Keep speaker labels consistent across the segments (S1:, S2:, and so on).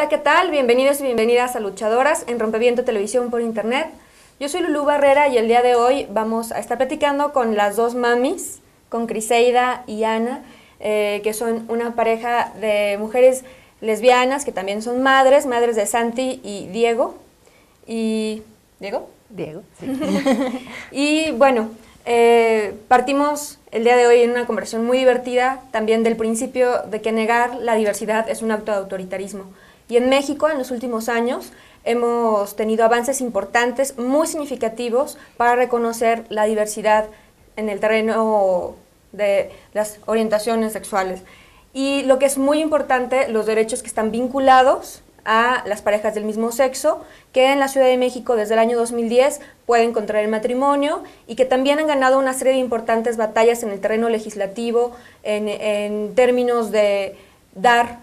S1: Hola, ¿qué tal? Bienvenidos y bienvenidas a Luchadoras en Rompeviento Televisión por Internet. Yo soy Lulú Barrera y el día de hoy vamos a estar platicando con las dos mamis, con Criseida y Ana, que son una pareja de mujeres lesbianas que también son madres de Santi y Diego. ¿Diego?
S2: Diego, sí.
S1: Y bueno, partimos el día de hoy en una conversación muy divertida también del principio de que negar la diversidad es un acto de autoritarismo. Y en México, en los últimos años, hemos tenido avances importantes, muy significativos, para reconocer la diversidad en el terreno de las orientaciones sexuales. Y lo que es muy importante, los derechos que están vinculados a las parejas del mismo sexo, que en la Ciudad de México desde el año 2010 pueden contraer matrimonio y que también han ganado una serie de importantes batallas en el terreno legislativo, en términos de dar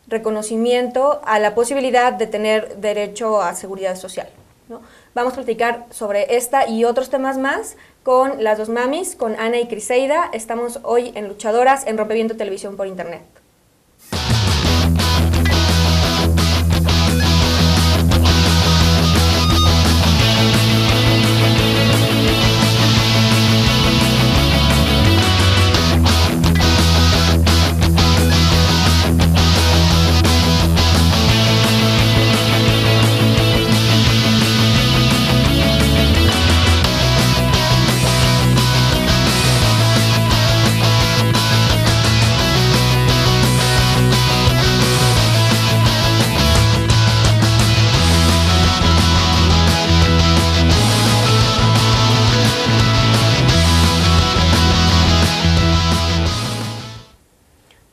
S1: reconocimiento a la posibilidad de tener derecho a seguridad social, ¿no? Vamos a platicar sobre esta y otros temas más con las dos mamis, con Ana y Criseida. Estamos hoy en Luchadoras en Rompeviento Televisión por Internet.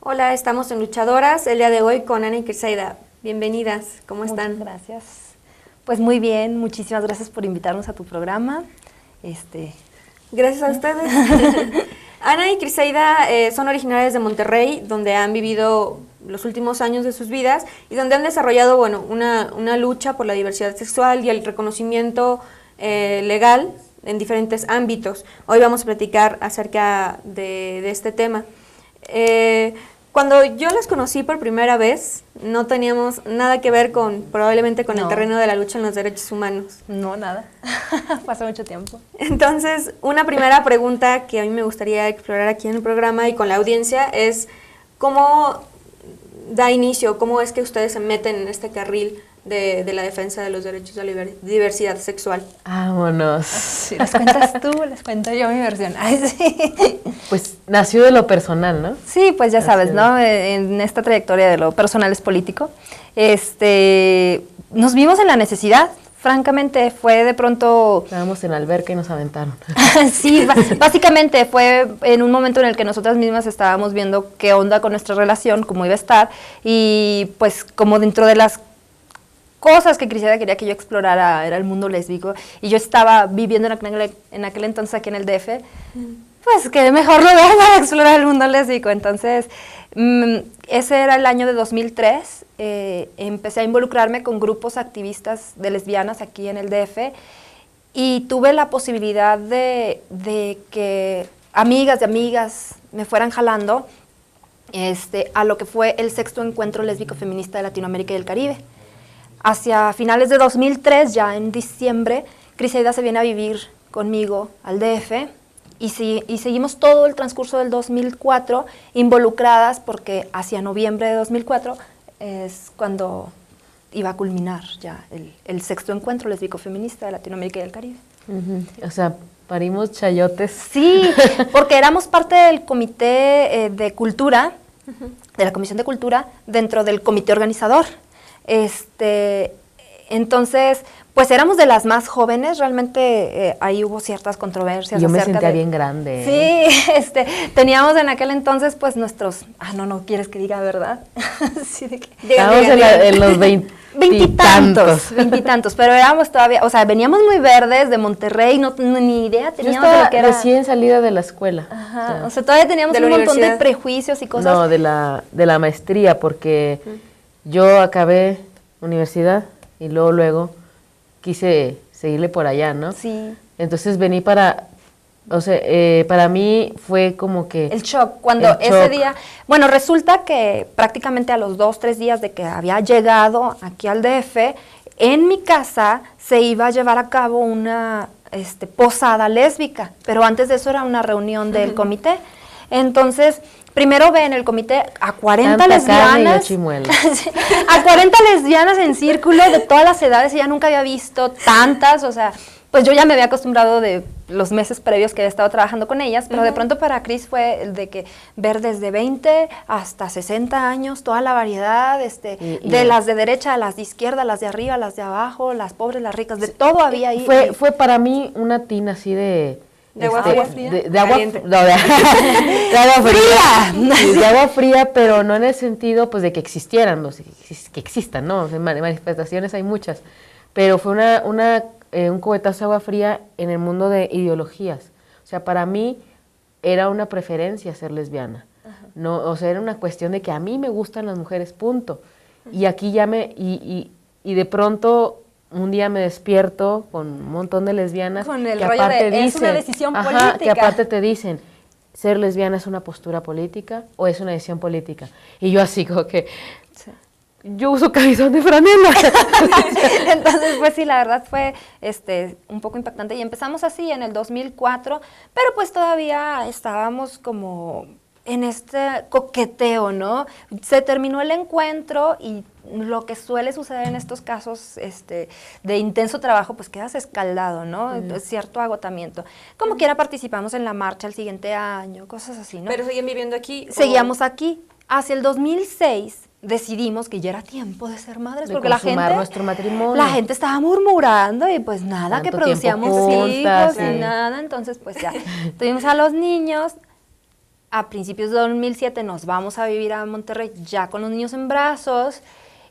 S1: Hola, estamos en Luchadoras, el día de hoy con Ana y Criseida. Bienvenidas, ¿cómo están?
S2: Muchas gracias. Pues muy bien, muchísimas gracias por invitarnos a tu programa.
S1: Gracias a ustedes. Ana y Criseida son originarias de Monterrey, donde han vivido los últimos años de sus vidas y donde han desarrollado una lucha por la diversidad sexual y el reconocimiento legal en diferentes ámbitos. Hoy vamos a platicar acerca de este tema. Cuando yo las conocí por primera vez, no teníamos nada que ver probablemente con el terreno de la lucha en los derechos humanos.
S2: No, nada. Pasó mucho tiempo.
S1: Entonces, una primera pregunta que a mí me gustaría explorar aquí en el programa y con la audiencia es ¿cómo da inicio, cómo es que ustedes se meten en este carril de la defensa de los derechos de la diversidad sexual?
S3: Vámonos.
S2: Si las cuentas tú, les cuento yo mi versión. Ay, sí.
S3: Pues nació de lo personal, ¿no?
S2: Sí, pues ya sabes, ¿no? En esta trayectoria de lo personal es político. Nos vimos en la necesidad. Francamente, fue de pronto...
S3: Estábamos en la alberca y nos aventaron.
S2: Sí, básicamente fue en un momento en el que nosotras mismas estábamos viendo qué onda con nuestra relación, cómo iba a estar, y pues como dentro de las cosas que Criseida quería que yo explorara era el mundo lésbico, y yo estaba viviendo en aquel entonces aquí en el DF, pues qué mejor lugar para explorar el mundo lésbico. Entonces, ese era el año de 2003, empecé a involucrarme con grupos activistas de lesbianas aquí en el DF, y tuve la posibilidad de que amigas de amigas me fueran jalando a lo que fue el 6º Encuentro Lésbico Feminista de Latinoamérica y el Caribe. Hacia finales de 2003, ya en diciembre, Criseida se viene a vivir conmigo al DF y seguimos todo el transcurso del 2004 involucradas, porque hacia noviembre de 2004 es cuando iba a culminar ya el 6º Encuentro Lésbico Feminista de Latinoamérica y el Caribe.
S3: O sea, parimos chayotes.
S2: Sí, porque éramos parte del comité de cultura, de la Comisión de Cultura, dentro del comité organizador. Entonces, pues éramos de las más jóvenes, realmente ahí hubo ciertas controversias.
S3: Yo me sentía bien grande.
S2: Sí, teníamos en aquel entonces pues nuestros, no quieres que diga verdad. Sí,
S3: estábamos en los
S2: veintitantos, pero éramos todavía, o sea, veníamos muy verdes de Monterrey, ni idea teníamos de lo que era.
S3: Recién salida de la escuela.
S2: Ajá, o sea, todavía teníamos un montón de prejuicios y cosas.
S3: No, de la maestría, porque yo acabé universidad y luego quise seguirle por allá, ¿no?
S2: Sí.
S3: Entonces vení para O sea, para mí fue como que...
S2: El shock, cuando
S3: el
S2: ese
S3: shock.
S2: día, bueno, resulta que prácticamente a los 2, 3 días de que había llegado aquí al DF, en mi casa se iba a llevar a cabo una posada lésbica, pero antes de eso era una reunión del comité. Entonces, primero ve en el comité a 40
S3: Tanta carne y
S2: lesbianas,
S3: chimuelo.
S2: sí, a 40 lesbianas en círculo de todas las edades, ella nunca había visto tantas, o sea, pues yo ya me había acostumbrado de los meses previos que había estado trabajando con ellas, pero de pronto para Cris fue el de que ver desde 20 hasta 60 años, toda la variedad, de las de derecha, las de izquierda, las de arriba, las de abajo, las pobres, las ricas, de todo había ahí.
S3: Fue para mí una tina así de...
S1: ¿De agua fría?
S3: De agua,
S1: Caliente.
S3: no, de agua fría. Sí, de agua fría, pero no en el sentido pues de que existieran, no sé, que existan, ¿no? O sea, manifestaciones hay muchas, pero fue un cubetazo de agua fría en el mundo de ideologías. O sea, para mí era una preferencia ser lesbiana. No, o sea, era una cuestión de que a mí me gustan las mujeres, punto. Y aquí ya y de pronto un día me despierto con un montón de lesbianas
S2: Con el
S3: que
S2: rollo
S3: aparte
S2: de, es una
S3: dicen,
S2: decisión
S3: ajá,
S2: política.
S3: que aparte te dicen, ser lesbiana es una postura política o es una decisión política. Y yo así como que, yo uso camisón de franela.
S2: Entonces, pues sí, la verdad fue un poco impactante. Y empezamos así en el 2004, pero pues todavía estábamos como en este coqueteo, ¿no? Se terminó el encuentro y lo que suele suceder en estos casos de intenso trabajo, pues quedas escaldado, ¿no? Cierto agotamiento. Como quiera participamos en la marcha el siguiente año, cosas así, ¿no?
S1: ¿Pero siguen viviendo aquí?
S2: Seguíamos aquí. Hacia el 2006 decidimos que ya era tiempo de ser madres,
S3: De
S2: porque la
S3: consumar
S2: gente,
S3: nuestro matrimonio.
S2: la gente estaba murmurando y pues nada,
S3: Tanto
S2: que producíamos
S3: tiempo juntas,
S2: hijos y
S3: sí.
S2: nada, entonces pues ya tuvimos a los niños. A principios de 2007 nos vamos a vivir a Monterrey ya con los niños en brazos.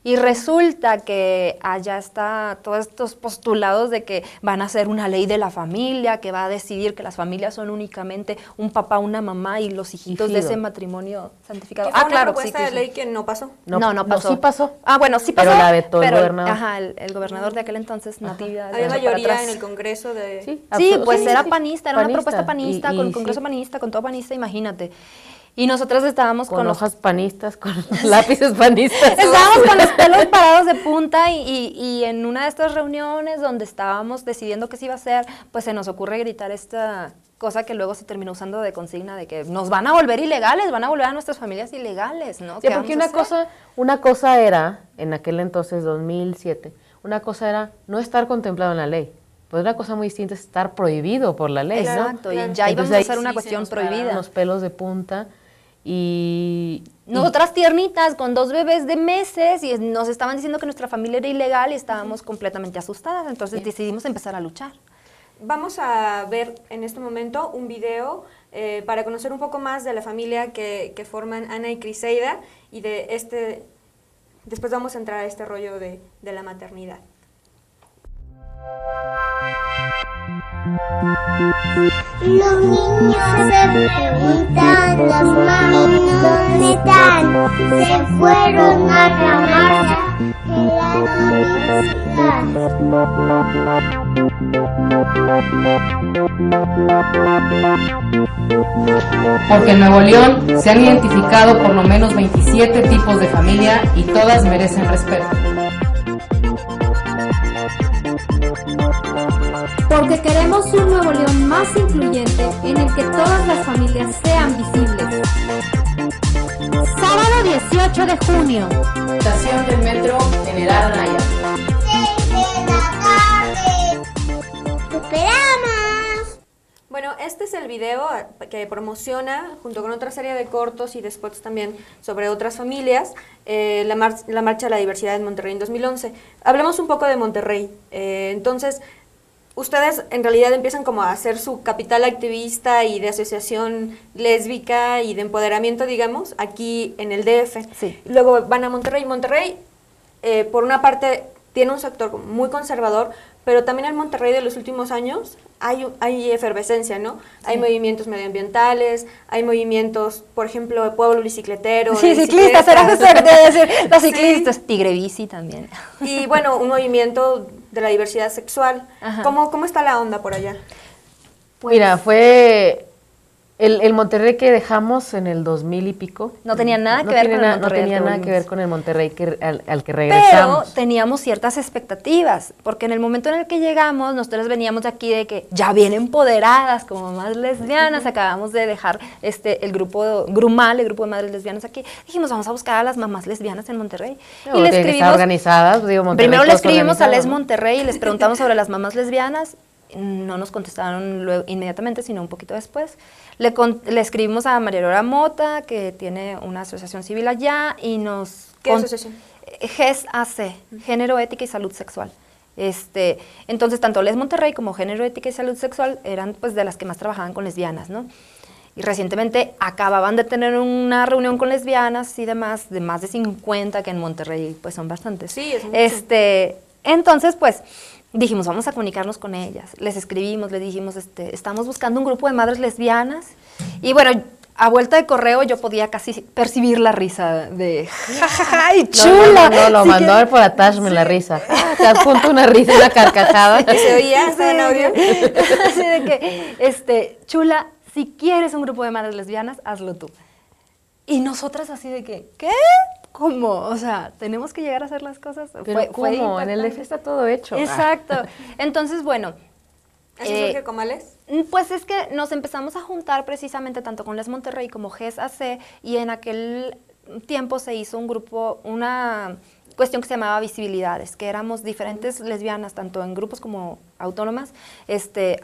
S2: Y resulta que allá está todos estos postulados de que van a hacer una ley de la familia, que va a decidir que las familias son únicamente un papá, una mamá y los hijitos de ese matrimonio santificado.
S1: Que fue una
S2: claro,
S1: propuesta de ley que no pasó.
S2: No pasó.
S3: sí pasó.
S2: Ah, bueno, sí pasó.
S3: Pero la vetó el gobernador.
S2: Ajá, el gobernador de aquel entonces, Natividad.
S1: Había
S2: para
S1: mayoría
S2: atrás.
S1: en el Congreso de...
S2: Sí,
S3: absol-
S2: pues
S3: sí,
S2: era
S3: sí.
S2: panista, era una propuesta panista, con Congreso panista, con todo panista, imagínate. Y nosotras estábamos
S3: con
S2: los
S3: hojas panistas, con lápices panistas.
S2: estábamos con los pelos parados de punta y en una de estas reuniones donde estábamos decidiendo qué se iba a hacer, pues se nos ocurre gritar esta cosa que luego se terminó usando de consigna de que nos van a volver ilegales, van a volver a nuestras familias ilegales, ¿no?
S3: Sí,
S2: ¿Qué
S3: porque
S2: vamos a hacer?
S3: una cosa era, en aquel entonces, 2007, una cosa era no estar contemplado en la ley. Pues una cosa muy distinta es estar prohibido por la ley,
S2: Exacto,
S3: ¿no?
S2: y
S1: Claro.
S2: ya íbamos
S3: Entonces,
S2: a
S3: ahí
S2: hacer una
S1: sí se
S2: cuestión
S1: nos pararon
S2: prohibida.
S3: unos pelos de punta y
S2: Nosotras tiernitas, con 2 bebés de meses, y nos estaban diciendo que nuestra familia era ilegal y estábamos completamente asustadas, entonces decidimos empezar a luchar.
S1: Vamos a ver en este momento un video para conocer un poco más de la familia que forman Ana y Criseida y de después vamos a entrar a este rollo de la maternidad.
S4: Los niños se preguntan, las mamis ¿dónde están? Se fueron a la marcha que la
S5: Porque en Nuevo León se han identificado por lo menos 27 tipos de familia y todas merecen respeto.
S6: Porque queremos un Nuevo León más incluyente en el que todas las familias sean visibles. Sábado 18 de junio.
S5: Estación del Metro General Anaya.
S4: 6 de la tarde. ¡Te esperamos!
S1: Bueno, este es el video que promociona, junto con otra serie de cortos y de spots también sobre otras familias, la Marcha de la Diversidad en Monterrey en 2011. Hablemos un poco de Monterrey. Entonces, ustedes en realidad empiezan como a hacer su capital activista y de asociación lésbica y de empoderamiento, digamos, aquí en el DF.
S2: Sí.
S1: Luego van a Monterrey. Monterrey, por una parte, tiene un sector muy conservador, pero también en Monterrey de los últimos años hay efervescencia, ¿no? Sí. Hay movimientos medioambientales, hay movimientos, por ejemplo, de pueblo bicicletero.
S2: Sí,
S1: de
S2: ciclistas, era justo de decir, los
S1: Sí.
S2: ciclistas, Tigre Bici también.
S1: Y bueno, un movimiento de la diversidad sexual.
S2: Ajá.
S1: ¿Cómo está la onda por allá? Pues,
S3: Mira, fue el Monterrey que dejamos en el 2000 y pico.
S2: No tenía nada que ver con el Monterrey.
S3: No tenía
S2: al
S3: nada que
S2: volvimos.
S3: ver con el Monterrey al que
S2: Pero
S3: regresamos.
S2: teníamos ciertas expectativas, porque en el momento en el que llegamos, nosotros veníamos de aquí de que ya bien empoderadas como mamás lesbianas, acabamos de dejar el grupo Grumal, el grupo de madres lesbianas aquí. Dijimos, vamos a buscar a las mamás lesbianas en Monterrey.
S3: No, tienen que estar organizadas, digo, Monterrey
S2: primero le
S3: todo
S2: escribimos a
S3: organizado,
S2: Les
S3: ¿no?
S2: Monterrey y les preguntamos sobre las mamás lesbianas. No nos contestaron luego, inmediatamente, sino un poquito después. Le escribimos a María Aurora Mota, que tiene una asociación civil allá, y nos...
S1: ¿Qué asociación?
S2: GES-AC, Género, Ética y Salud Sexual. Entonces, tanto Les Monterrey como Género, Ética y Salud Sexual eran pues de las que más trabajaban con lesbianas, ¿no? Y recientemente acababan de tener una reunión con lesbianas y demás, de más de 50, que en Monterrey pues son bastantes.
S1: Sí, es mucho.
S2: Entonces, pues, dijimos, vamos a comunicarnos con ellas. Les escribimos, les dijimos, estamos buscando un grupo de madres lesbianas. Y bueno, a vuelta de correo yo podía casi percibir la risa de ¡ay, chula!
S3: No, lo
S2: Sí
S3: mandó
S2: que-
S3: a ver por attachment la risa. Te adjunto una risa, una carcajada.
S1: ¿Se oía? ¿Estaba en audio?
S2: Así de que, chula, si quieres un grupo de madres lesbianas, hazlo tú. Y nosotras así de que, ¿qué? ¿Cómo? O sea, tenemos que llegar a hacer las cosas.
S3: Pero ¿cómo? En el DF está todo hecho.
S2: Exacto. Entonces, bueno.
S1: ¿Así surge Comales?
S2: Pues es que nos empezamos a juntar precisamente tanto con Les Monterrey como GES-AC, y en aquel tiempo se hizo un grupo, una cuestión que se llamaba Visibilidades, que éramos diferentes lesbianas, tanto en grupos como autónomas,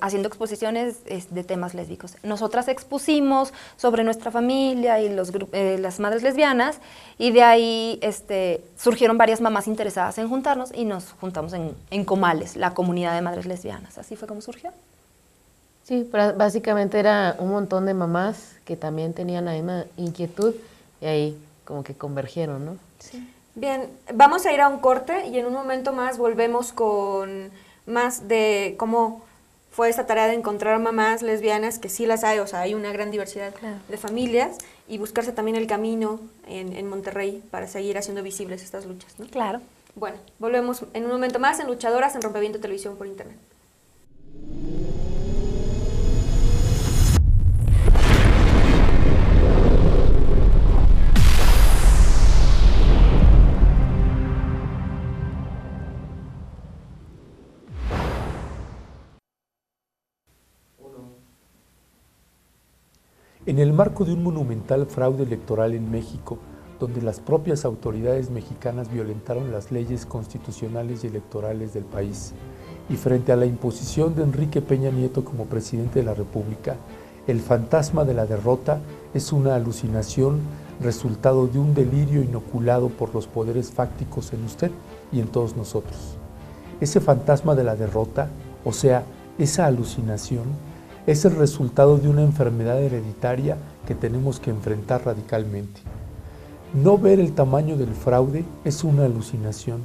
S2: haciendo exposiciones de temas lésbicos. Nosotras expusimos sobre nuestra familia y las madres lesbianas, y de ahí surgieron varias mamás interesadas en juntarnos, y nos juntamos en Comales, la comunidad de madres lesbianas. Así fue como surgió.
S3: Sí, pero básicamente era un montón de mamás que también tenían la misma inquietud y ahí como que convergieron, ¿no?
S2: Sí.
S1: Bien, vamos a ir a un corte y en un momento más volvemos con más de cómo fue esta tarea de encontrar mamás lesbianas, que sí las hay, o sea, hay una gran diversidad
S2: Claro.
S1: de familias, y buscarse también el camino en Monterrey para seguir haciendo visibles estas luchas, ¿no?
S2: Claro.
S1: Bueno, volvemos en un momento más en Luchadoras en Rompeviento Televisión por Internet.
S7: En el marco de un monumental fraude electoral en México, donde las propias autoridades mexicanas violentaron las leyes constitucionales y electorales del país, y frente a la imposición de Enrique Peña Nieto como presidente de la República, el fantasma de la derrota es una alucinación resultado de un delirio inoculado por los poderes fácticos en usted y en todos nosotros. Ese fantasma de la derrota, o sea, esa alucinación, es el resultado de una enfermedad hereditaria que tenemos que enfrentar radicalmente. No ver el tamaño del fraude es una alucinación.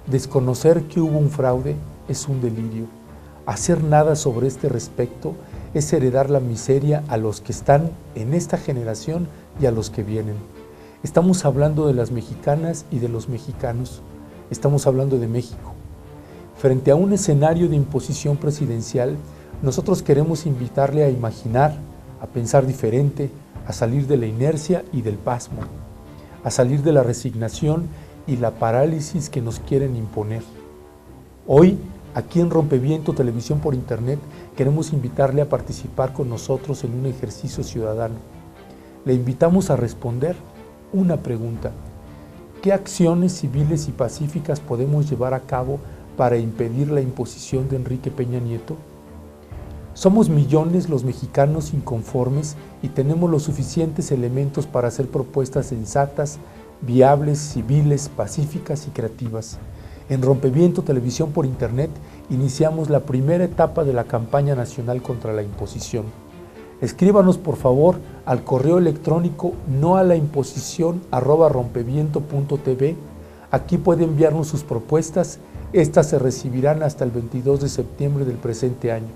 S7: Desconocer que hubo un fraude es un delirio. Hacer nada sobre este respecto es heredar la miseria a los que están en esta generación y a los que vienen. Estamos hablando de las mexicanas y de los mexicanos. Estamos hablando de México. Frente a un escenario de imposición presidencial, nosotros queremos invitarle a imaginar, a pensar diferente, a salir de la inercia y del pasmo, a salir de la resignación y la parálisis que nos quieren imponer. Hoy, aquí en Rompeviento Televisión por Internet, queremos invitarle a participar con nosotros en un ejercicio ciudadano. Le invitamos a responder una pregunta: ¿qué acciones civiles y pacíficas podemos llevar a cabo para impedir la imposición de Enrique Peña Nieto? Somos millones los mexicanos inconformes y tenemos los suficientes elementos para hacer propuestas sensatas, viables, civiles, pacíficas y creativas. En Rompeviento Televisión por Internet iniciamos la primera etapa de la campaña nacional contra la imposición. Escríbanos por favor al correo electrónico noalaimposición@rompeviento.tv. Aquí puede enviarnos sus propuestas. Estas se recibirán hasta el 22 de septiembre del presente año.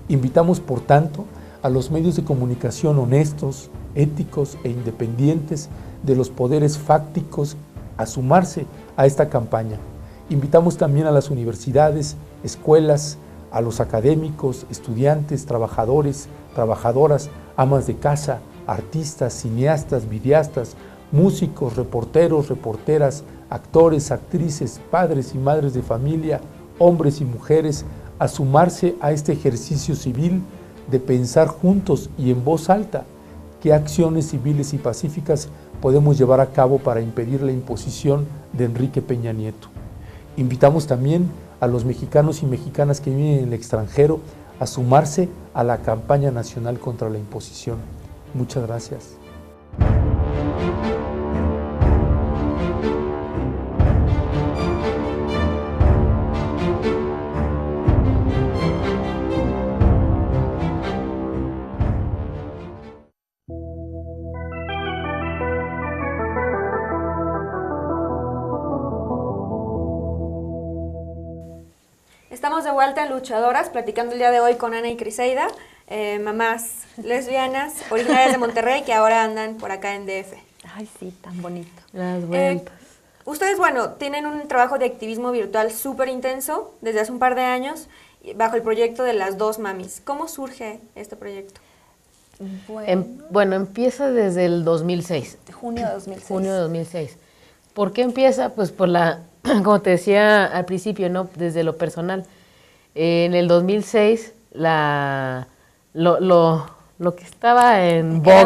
S7: Invitamos, por tanto, a los medios de comunicación honestos, éticos e independientes de los poderes fácticos a sumarse a esta campaña. Invitamos también a las universidades, escuelas, a los académicos, estudiantes, trabajadores, trabajadoras, amas de casa, artistas, cineastas, videastas, músicos, reporteros, reporteras, actores, actrices, padres y madres de familia, hombres y mujeres, a sumarse a este ejercicio civil de pensar juntos y en voz alta qué acciones civiles y pacíficas podemos llevar a cabo para impedir la imposición de Enrique Peña Nieto. Invitamos también a los mexicanos y mexicanas que viven en el extranjero a sumarse a la campaña nacional contra la imposición. Muchas gracias.
S1: Estamos de vuelta en Luchadoras, platicando el día de hoy con Ana y Criseida, mamás lesbianas originarias de Monterrey que ahora andan por acá en DF.
S2: Ay, sí, tan bonito.
S3: Las vueltas.
S1: Ustedes, bueno, tienen un trabajo de activismo virtual súper intenso desde hace un par de años bajo el proyecto de las dos mamis. ¿Cómo surge este proyecto?
S3: Bueno, empieza desde el 2006.
S2: Junio de 2006.
S3: Junio de 2006. ¿Por qué empieza? Pues por la, como te decía al principio, ¿no? Desde lo personal. En el 2006, lo que estaba en boga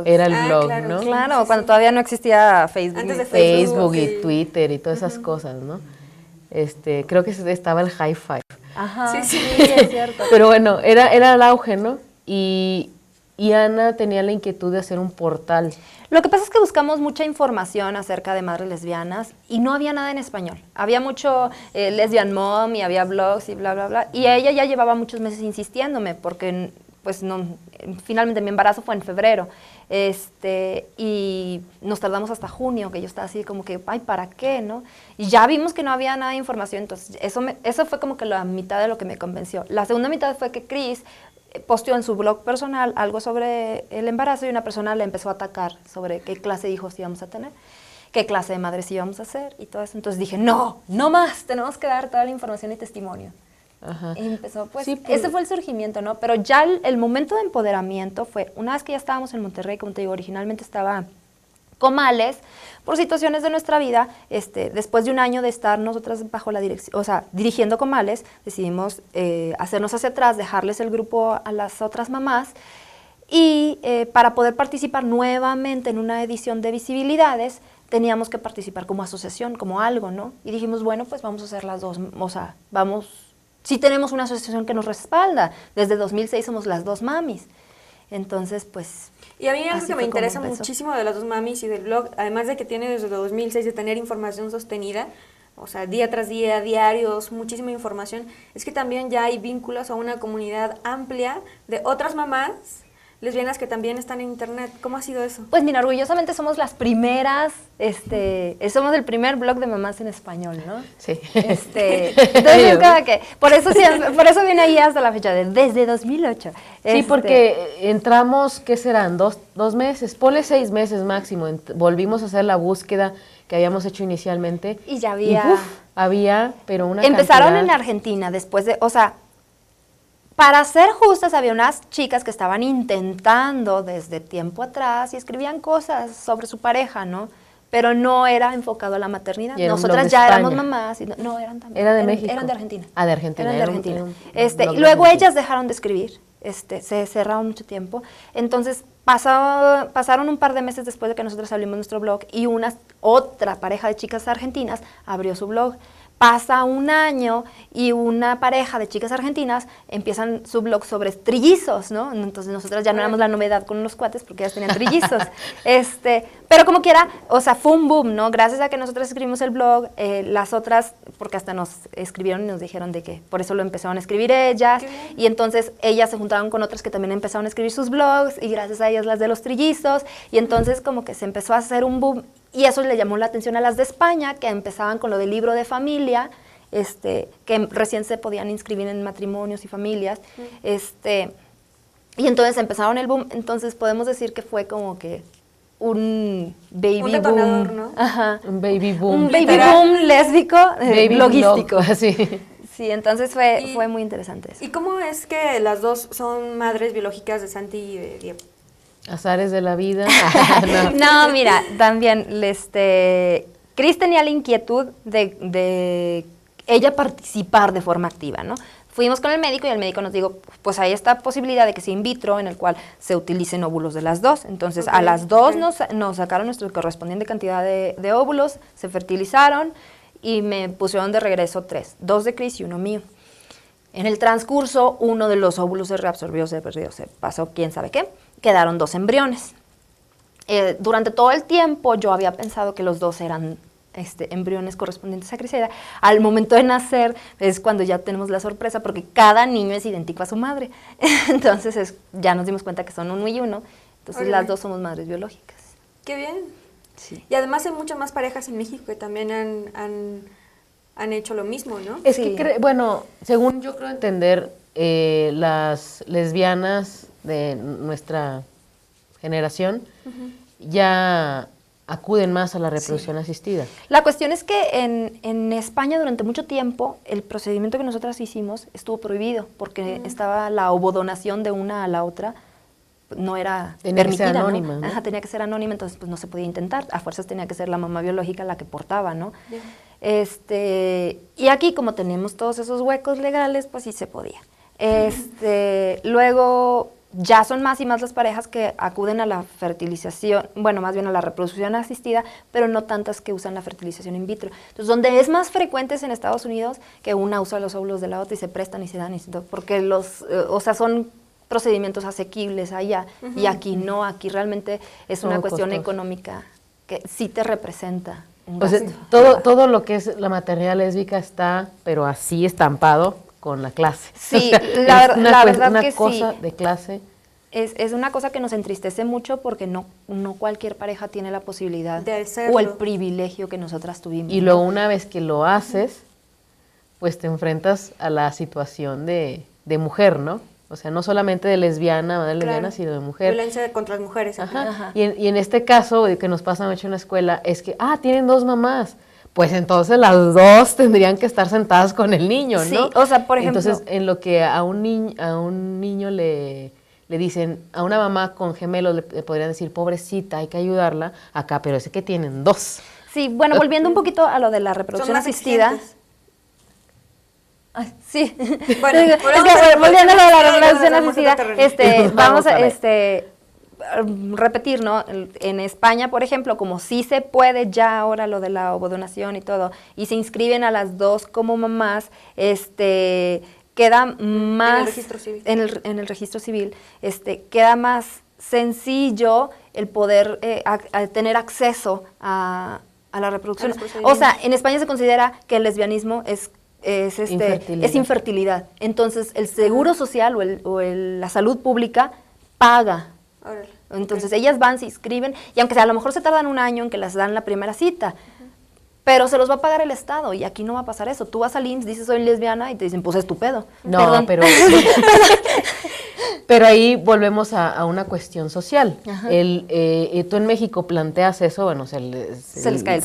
S3: era el blog,
S1: claro,
S3: ¿no?
S2: Claro,
S1: Sí,
S2: cuando
S1: sí.
S2: todavía no existía Facebook.
S1: Antes de
S3: Facebook
S1: sí.
S3: y Twitter y todas esas cosas, ¿no? Creo que estaba el High Five.
S2: Ajá,
S1: Sí, sí.
S2: sí, es cierto.
S3: Pero bueno, era el auge, ¿no? Y Ana tenía la inquietud de hacer un portal.
S2: Lo que pasa es que buscamos mucha información acerca de madres lesbianas y no había nada en español. Había mucho lesbian mom y había blogs y bla, bla, bla. Y ella ya llevaba muchos meses insistiéndome porque pues no, finalmente mi embarazo fue en febrero. Y nos tardamos hasta junio, que yo estaba así como que, ay, ¿para qué, no? Y ya vimos que no había nada de información, entonces eso fue como que la mitad de lo que me convenció. La segunda mitad fue que Cris posteó en su blog personal algo sobre el embarazo y una persona le empezó a atacar sobre qué clase de hijos íbamos a tener, qué clase de madres íbamos a ser y todo eso. Entonces dije, no más, tenemos que dar toda la información y testimonio.
S3: Ajá.
S2: Y empezó, pues,
S3: Sí,
S2: ese fue el surgimiento, ¿no? Pero ya el momento de empoderamiento fue, una vez que ya estábamos en Monterrey, como te digo, originalmente estaba Comales, por situaciones de nuestra vida, después de un año de estar nosotras bajo la dirección, o sea, dirigiendo Comales, decidimos hacernos hacia atrás, dejarles el grupo a las otras mamás y para poder participar nuevamente en una edición de Visibilidades, teníamos que participar como asociación, como algo, ¿no? Y dijimos, bueno, pues vamos a hacer las dos, o sea, sí tenemos una asociación que nos respalda, desde 2006 somos las dos mamis, entonces, pues...
S1: Y a mí algo
S2: así
S1: que me
S2: fue como
S1: interesa
S2: empezó.
S1: muchísimo de las dos mamis y del blog, además de que tiene desde 2006 de tener información sostenida, o sea, día tras día, diarios, muchísima información, es que también ya hay vínculos a una comunidad amplia de otras mamás lesbianas que también están en internet. ¿Cómo ha sido eso?
S2: Pues mira, orgullosamente somos las primeras, somos el primer blog de mamás en español, ¿no?
S3: Sí.
S2: Entonces es como que, por eso viene ahí hasta la fecha, desde 2008.
S3: Sí, porque entramos, ¿qué serán? ¿Dos meses? Ponle 6 meses máximo. Volvimos a hacer la búsqueda que habíamos hecho inicialmente.
S2: Y ya había...
S3: había, pero una
S2: Empezaron
S3: cantidad.
S2: en Argentina, después de, o sea, para ser justas, había unas chicas que estaban intentando desde tiempo atrás y escribían cosas sobre su pareja, ¿no? Pero no era enfocado a la maternidad.
S3: Y era un blog
S2: Nosotras
S3: de
S2: ya
S3: España.
S2: éramos mamás. Y no, eran también.
S3: Era de México.
S2: Eran de Argentina.
S3: Ah, de Argentina.
S2: Eran de
S3: Era un-
S2: Argentina.
S3: era un blog
S2: Y
S3: de
S2: luego
S3: Argentina.
S2: ellas dejaron de escribir. Se cerraron mucho tiempo. Entonces, pasaron un par de meses después de que nosotros abrimos nuestro blog y otra pareja de chicas argentinas abrió su blog. Pasa un año y una pareja de chicas argentinas empiezan su blog sobre trillizos, ¿no? Entonces nosotras ya no éramos la novedad con los cuates porque ellas tenían trillizos. Pero como quiera, o sea, fue un boom, ¿no? Gracias a que nosotras escribimos el blog, las otras, porque hasta nos escribieron y nos dijeron de que por eso lo empezaron a escribir ellas. Y entonces ellas se juntaron con otras que también empezaron a escribir sus blogs y gracias a ellas las de los trillizos. Y entonces como que se empezó a hacer un boom. Y eso le llamó la atención a las de España, que empezaban con lo del libro de familia, que recién se podían inscribir en matrimonios y familias. Y entonces empezaron el boom. Entonces podemos decir que fue como que un baby
S1: Un detonador,
S2: boom.
S1: ¿no?
S2: Ajá.
S3: Un baby boom.
S2: Un baby
S1: Literal.
S2: boom lésbico,
S3: Baby
S2: blogístico.
S3: blog, así.
S2: Sí, Sí, entonces fue muy interesante eso.
S1: ¿Y cómo es que las dos son madres biológicas de Santi y de Diego?
S3: Azares de la vida.
S2: No, mira, también Cris tenía la inquietud de ella participar de forma activa, ¿no? Fuimos con el médico y el médico nos dijo, pues hay esta posibilidad de que sea in vitro, en el cual se utilicen óvulos de las dos. Entonces, a las dos nos sacaron nuestra correspondiente cantidad de óvulos, se fertilizaron y me pusieron de regreso 3, 2 de Cris y 1 mío. En el transcurso, uno de los óvulos se reabsorbió, se perdió, se pasó quién sabe qué, quedaron 2 embriones. Durante todo el tiempo yo había pensado que los 2 eran embriones correspondientes a Criseida. Al momento de nacer es cuando ya tenemos la sorpresa porque cada niño es idéntico a su madre. Entonces ya nos dimos cuenta que son 1 y 1. Entonces las dos somos madres biológicas.
S1: ¡Qué bien!
S2: Sí.
S1: Y además hay muchas más parejas en México que también han hecho lo mismo, ¿no?
S3: Es que, bueno, según yo creo entender, las lesbianas de nuestra generación ya acuden más a la reproducción asistida.
S2: La cuestión es que en España durante mucho tiempo el procedimiento que nosotras hicimos estuvo prohibido porque estaba la ovodonación de una a la otra, no era
S3: tenía
S2: permitida,
S3: que ser anónima, ¿no?
S2: Ajá, tenía que ser anónima, entonces pues no se podía intentar, a fuerzas tenía que ser la mamá biológica la que portaba, ¿no? Y aquí como teníamos todos esos huecos legales, pues sí se podía. Luego ya son más y más las parejas que acuden a la fertilización, bueno, más bien a la reproducción asistida, pero no tantas que usan la fertilización in vitro. Entonces, donde es más frecuente es en Estados Unidos, que una usa los óvulos de la otra y se prestan y se dan, porque son procedimientos asequibles allá, y aquí no, aquí realmente es una cuestión económica que sí te representa un gasto.
S3: Todo lo que es la maternidad lésbica está, pero así estampado con la clase.
S2: Sí,
S3: o sea,
S2: la verdad
S3: una
S2: que
S3: cosa
S2: sí.
S3: de clase.
S2: Es una cosa que nos entristece mucho porque no cualquier pareja tiene la posibilidad
S1: de hacerlo,
S2: o el privilegio que nosotras tuvimos.
S3: Y luego una vez que lo haces, pues te enfrentas a la situación de mujer, ¿no? O sea, no solamente de lesbiana, madre lesbiana, sino de mujer.
S1: Violencia contra las mujeres.
S3: Ajá. Y en este caso, que nos pasa mucho en la escuela, es que, tienen 2 mamás. Pues entonces las 2 tendrían que estar sentadas con el niño, ¿no?
S2: Sí, o sea, por ejemplo.
S3: Entonces, en lo que a un niño le dicen, a una mamá con gemelos le podrían decir, pobrecita, hay que ayudarla, acá, pero ese que tienen 2.
S2: Sí, bueno, volviendo un poquito a lo de la reproducción asistida. Ay, sí.
S1: Bueno,
S2: volviendo a lo de la reproducción asistida, vamos a repetir, ¿no? En España, por ejemplo, como sí se puede ya ahora lo de la ovodonación y todo, y se inscriben a las 2 como mamás, queda más en el registro civil, queda más sencillo el poder tener acceso a la reproducción. O sea, en España se considera que el lesbianismo es infertilidad. Entonces, el seguro social o la salud pública paga. Entonces, ellas van, se inscriben, y aunque sea, a lo mejor se tardan 1 año en que las dan la primera cita, pero se los va a pagar el Estado, y aquí no va a pasar eso. Tú vas al IMSS, dices soy lesbiana, y te dicen, pues es tu pedo.
S3: No,
S2: Perdón.
S3: pero ahí volvemos a una cuestión social.
S2: Ajá.
S3: Tú en México planteas eso, bueno, se les
S2: cae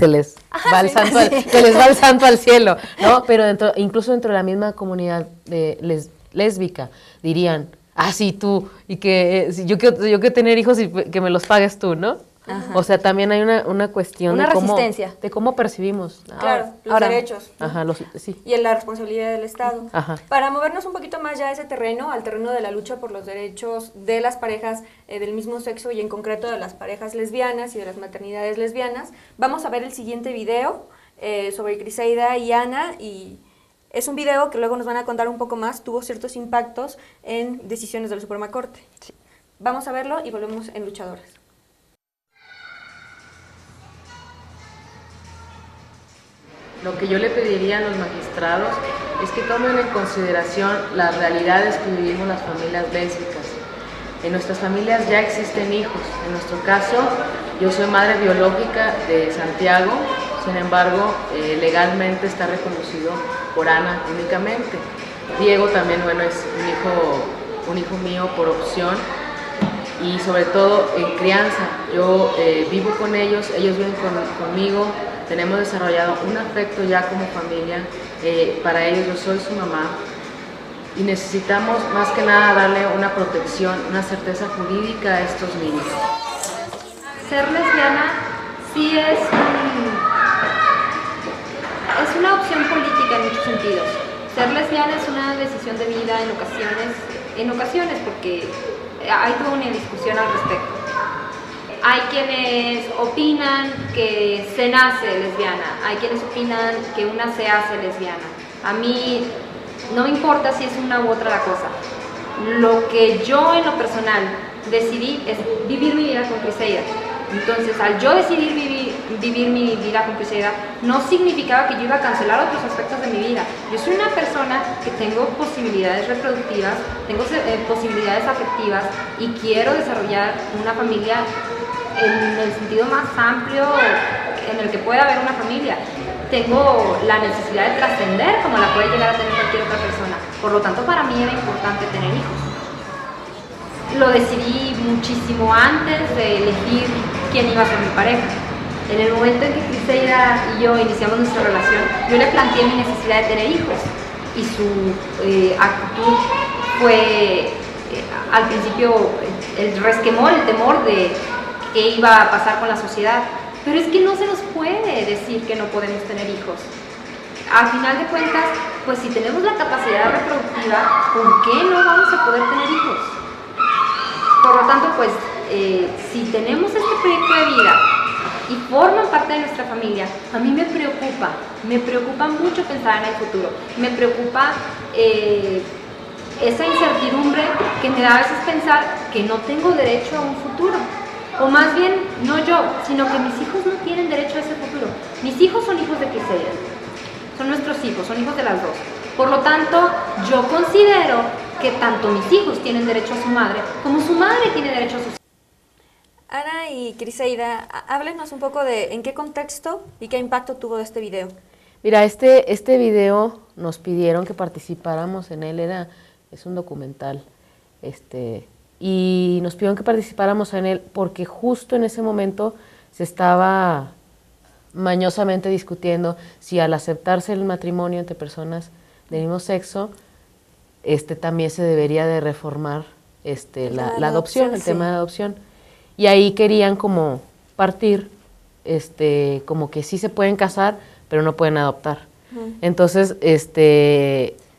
S3: va el santo al cielo, ¿no? Pero incluso dentro de la misma comunidad lésbica dirían, sí, tú, y que yo quiero tener hijos y que me los pagues tú, ¿no? Ajá. O sea, también hay una cuestión de cómo percibimos.
S1: Claro, los derechos.
S3: Ajá, sí.
S1: Y en la responsabilidad del Estado.
S3: Ajá.
S1: Para movernos un poquito más ya a ese terreno, al terreno de la lucha por los derechos de las parejas del mismo sexo y en concreto de las parejas lesbianas y de las maternidades lesbianas, vamos a ver el siguiente video sobre Criseida y Ana, y es un video que luego nos van a contar un poco más, tuvo ciertos impactos en decisiones de la Suprema Corte. Sí. Vamos a verlo y volvemos en Luchadoras.
S3: Lo que yo le pediría a los magistrados es que tomen en consideración las realidades que vivimos las familias lésbicas. En nuestras familias ya existen hijos. En nuestro caso, yo soy madre biológica de Santiago, sin embargo, legalmente está reconocido por Ana únicamente. Diego también, bueno, es un hijo mío por opción, y sobre todo en crianza. Yo vivo con ellos viven conmigo.
S5: tenemos desarrollado un afecto ya como familia, para ellos yo soy su mamá y necesitamos más que nada darle una protección, una certeza jurídica a estos niños.
S6: Ser lesbiana sí es una opción política en muchos sentidos. Ser lesbiana es una decisión de vida en ocasiones porque hay toda una discusión al respecto. Hay quienes opinan que se nace lesbiana, hay quienes opinan que una se hace lesbiana. A mí no me importa si es una u otra la cosa. Lo que yo en lo personal decidí es vivir mi vida con Criseida. Entonces, al yo decidir vivir mi vida con Criseida, no significaba que yo iba a cancelar otros aspectos de mi vida. Yo soy una persona que tengo posibilidades reproductivas, tengo posibilidades afectivas y quiero desarrollar una familia en el sentido más amplio en el que pueda haber una familia. Tengo la necesidad de trascender como la puede llegar a tener cualquier otra persona. Por lo tanto, para mí era importante tener hijos. Lo decidí muchísimo antes de elegir quién iba a ser mi pareja. En el momento en que Criseida y yo iniciamos nuestra relación, yo le planteé mi necesidad de tener hijos y su actitud fue al principio el resquemor, el temor de qué iba a pasar con la sociedad. Pero es que no se nos puede decir que no podemos tener hijos. Al final de cuentas, pues si tenemos la capacidad reproductiva, ¿por qué no vamos a poder tener hijos? Por lo tanto, pues si tenemos este proyecto de vida y forman parte de nuestra familia, a mí me preocupa mucho pensar en el futuro. Me preocupa esa incertidumbre que me da a veces pensar que no tengo derecho a un futuro. O más bien, no yo, sino que mis hijos no tienen derecho a ese futuro. Mis hijos son hijos de Criseida, son nuestros hijos, son hijos de las dos. Por lo tanto, yo considero que tanto mis hijos tienen derecho a su madre, como su madre tiene derecho a sus hijos.
S1: Ana y Criseida, háblenos un poco de en qué contexto y qué impacto tuvo este video.
S3: Mira, este video nos pidieron que participáramos en él, es un documental, y nos pidieron que participáramos en él porque justo en ese momento se estaba mañosamente discutiendo si al aceptarse el matrimonio entre personas del mismo sexo, también se debería de reformar la adopción, el tema de adopción. Y ahí querían como partir, como que sí se pueden casar, pero no pueden adoptar. Entonces,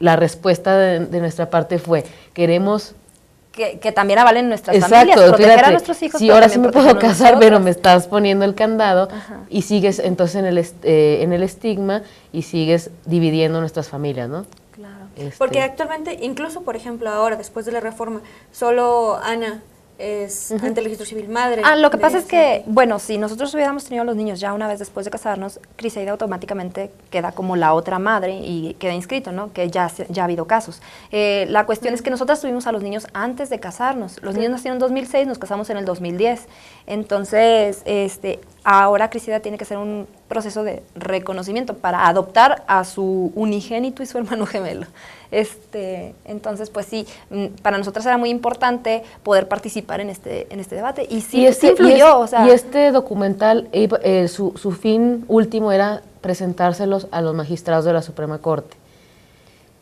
S3: la respuesta de nuestra parte fue, queremos
S2: que también avalen nuestras
S3: exacto,
S2: familias, proteger
S3: fíjate,
S2: a nuestros hijos.
S3: Sí, ahora sí me puedo casar, pero me
S2: estás
S3: estás poniendo el candado. Ajá. Y sigues entonces en el estigma y sigues dividiendo nuestras familias, ¿no?
S1: Claro. Porque actualmente, incluso por ejemplo ahora, después de la reforma, solo Ana es ante el registro civil madre.
S2: Lo que pasa es que, bueno, si nosotros hubiéramos tenido a los niños ya una vez después de casarnos, Criseida automáticamente queda como la otra madre y queda inscrito, ¿no? Que ya ha habido casos. La cuestión es que nosotras tuvimos a los niños antes de casarnos. Los niños nacieron en 2006, nos casamos en el 2010. Entonces, ahora Criseida tiene que hacer un proceso de reconocimiento para adoptar a su unigénito y su hermano gemelo. Entonces, pues sí, para nosotras era muy importante poder participar en este debate y sí, sí influyó.
S3: Y este documental, su fin último era presentárselos a los magistrados de la Suprema Corte.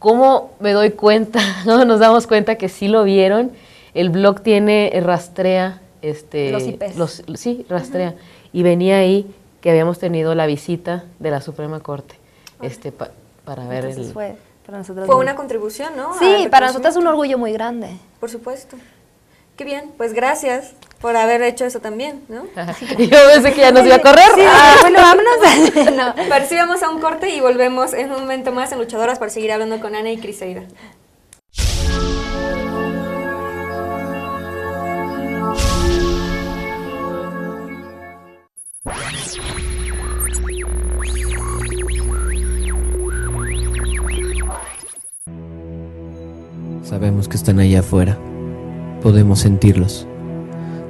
S3: ¿Cómo me doy cuenta? ¿No? Nos damos cuenta que sí lo vieron. El blog rastrea los IPs. Sí, rastrea. Y venía ahí que habíamos tenido la visita de la Suprema Corte para ver
S2: entonces
S1: fue una contribución, ¿no?
S2: Sí, para nosotros es un orgullo muy grande.
S1: Por supuesto. Qué bien, pues gracias por haber hecho eso también, ¿no?
S3: Yo pensé que ya nos iba a correr.
S1: Sí, bueno, vámonos. Pero sí, vamos a un corte y volvemos en un momento más en Luchadoras para seguir hablando con Ana y Criseida.
S8: Sabemos que están allá afuera, podemos sentirlos.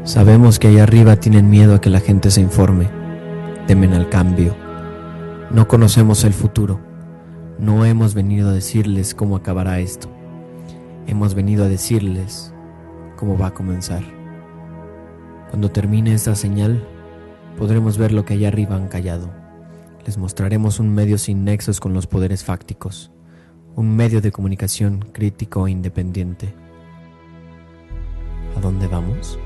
S8: Sabemos que allá arriba tienen miedo a que la gente se informe, temen al cambio. No conocemos el futuro, no hemos venido a decirles cómo acabará esto. Hemos venido a decirles cómo va a comenzar. Cuando termine esta señal, podremos ver lo que allá arriba han callado, les mostraremos un medio sin nexos con los poderes fácticos, un medio de comunicación crítico e independiente. ¿A dónde vamos?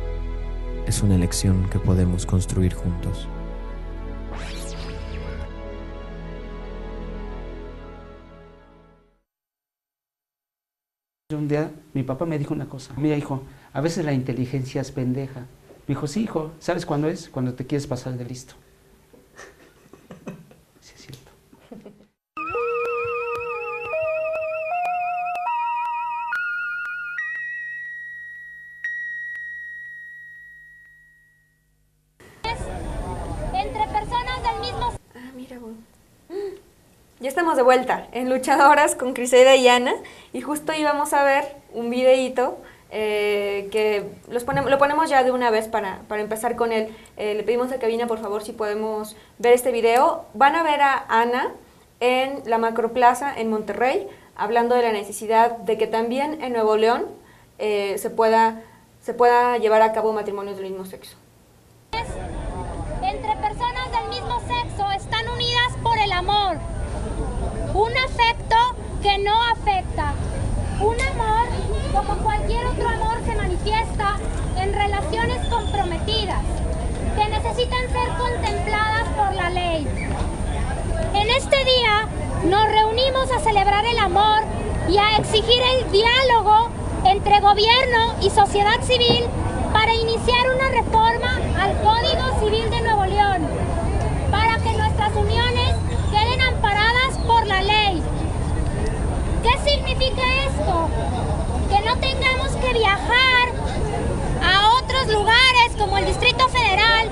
S8: Es una elección que podemos construir juntos.
S9: Un día mi papá me dijo una cosa. Mira, hijo, a veces la inteligencia es pendeja. Me dijo, sí, hijo, ¿sabes cuándo es? Cuando te quieres pasar de listo. Sí, es cierto.
S4: Entre personas del mismo...
S1: Ah, mira, bueno. Ya estamos de vuelta en Luchadoras con Criseida y Ana, y justo íbamos a ver un videíto que lo ponemos ya de una vez para empezar con él. Le pedimos a Cabina, por favor, si podemos ver este video. Van a ver a Ana en la Macroplaza en Monterrey, hablando de la necesidad de que también en Nuevo León se pueda llevar a cabo matrimonios del mismo sexo.
S4: Entre personas del mismo sexo están unidas por el amor. Un afecto que no afecta. Un amor, como cualquier otro amor, se manifiesta en relaciones comprometidas, que necesitan ser contempladas por la ley. En este día nos reunimos a celebrar el amor y a exigir el diálogo entre gobierno y sociedad civil para iniciar una reforma al Código Civil de Nuevo León, para que nuestras uniones queden amparadas por la ley. ¿Qué significa esto? Que no tengamos que viajar a otros lugares como el Distrito Federal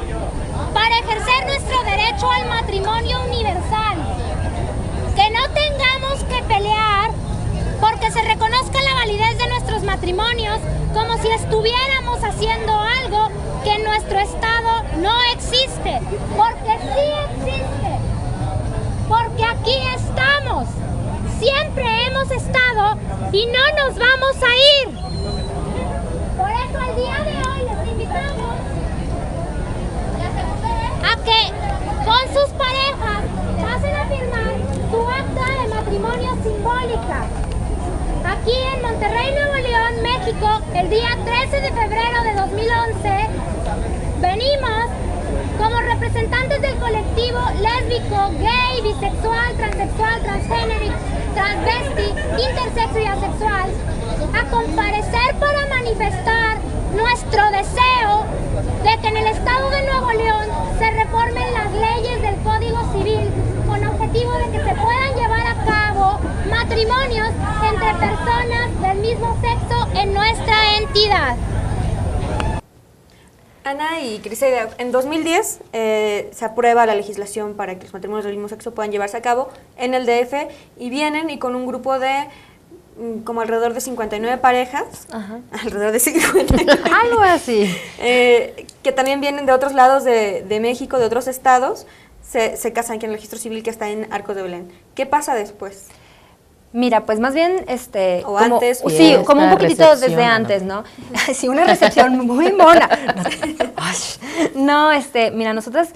S4: para ejercer nuestro derecho al matrimonio universal. Que no tengamos que pelear porque se reconozca la validez de nuestros matrimonios como si estuviéramos haciendo algo que en nuestro estado no existe, porque sí existe, porque aquí estamos, siempre hemos estado y no nos vamos a ir. Por eso el día de hoy les invitamos a que con sus parejas pasen a firmar su acta de matrimonio simbólica. Aquí en Monterrey, Nuevo León, México, el día 13 de febrero de 2011, venimos como representantes del colectivo lésbico, gay, bisexual, transexual, transgénero, transvesti, intersexo y asexual a comparecer para manifestar nuestro deseo de que en el estado de Nuevo León se reformen las leyes del Código Civil con objetivo de que se puedan llevar a cabo matrimonios entre personas del mismo sexo en nuestra entidad.
S1: Ana y Criseida, en 2010 se aprueba la legislación para que los matrimonios del mismo sexo puedan llevarse a cabo en el DF, y vienen y con un grupo de como alrededor de 59 parejas, alrededor de 59,
S2: algo así,
S1: que también vienen de otros lados de México, de otros estados, se casan aquí en el registro civil que está en Arcos de Belén. ¿Qué pasa después?
S2: Mira, pues más bien,
S1: o como, antes.
S2: Sí, como un poquitito desde antes, ¿no? Sí, una recepción muy mona. No, mira, nosotras,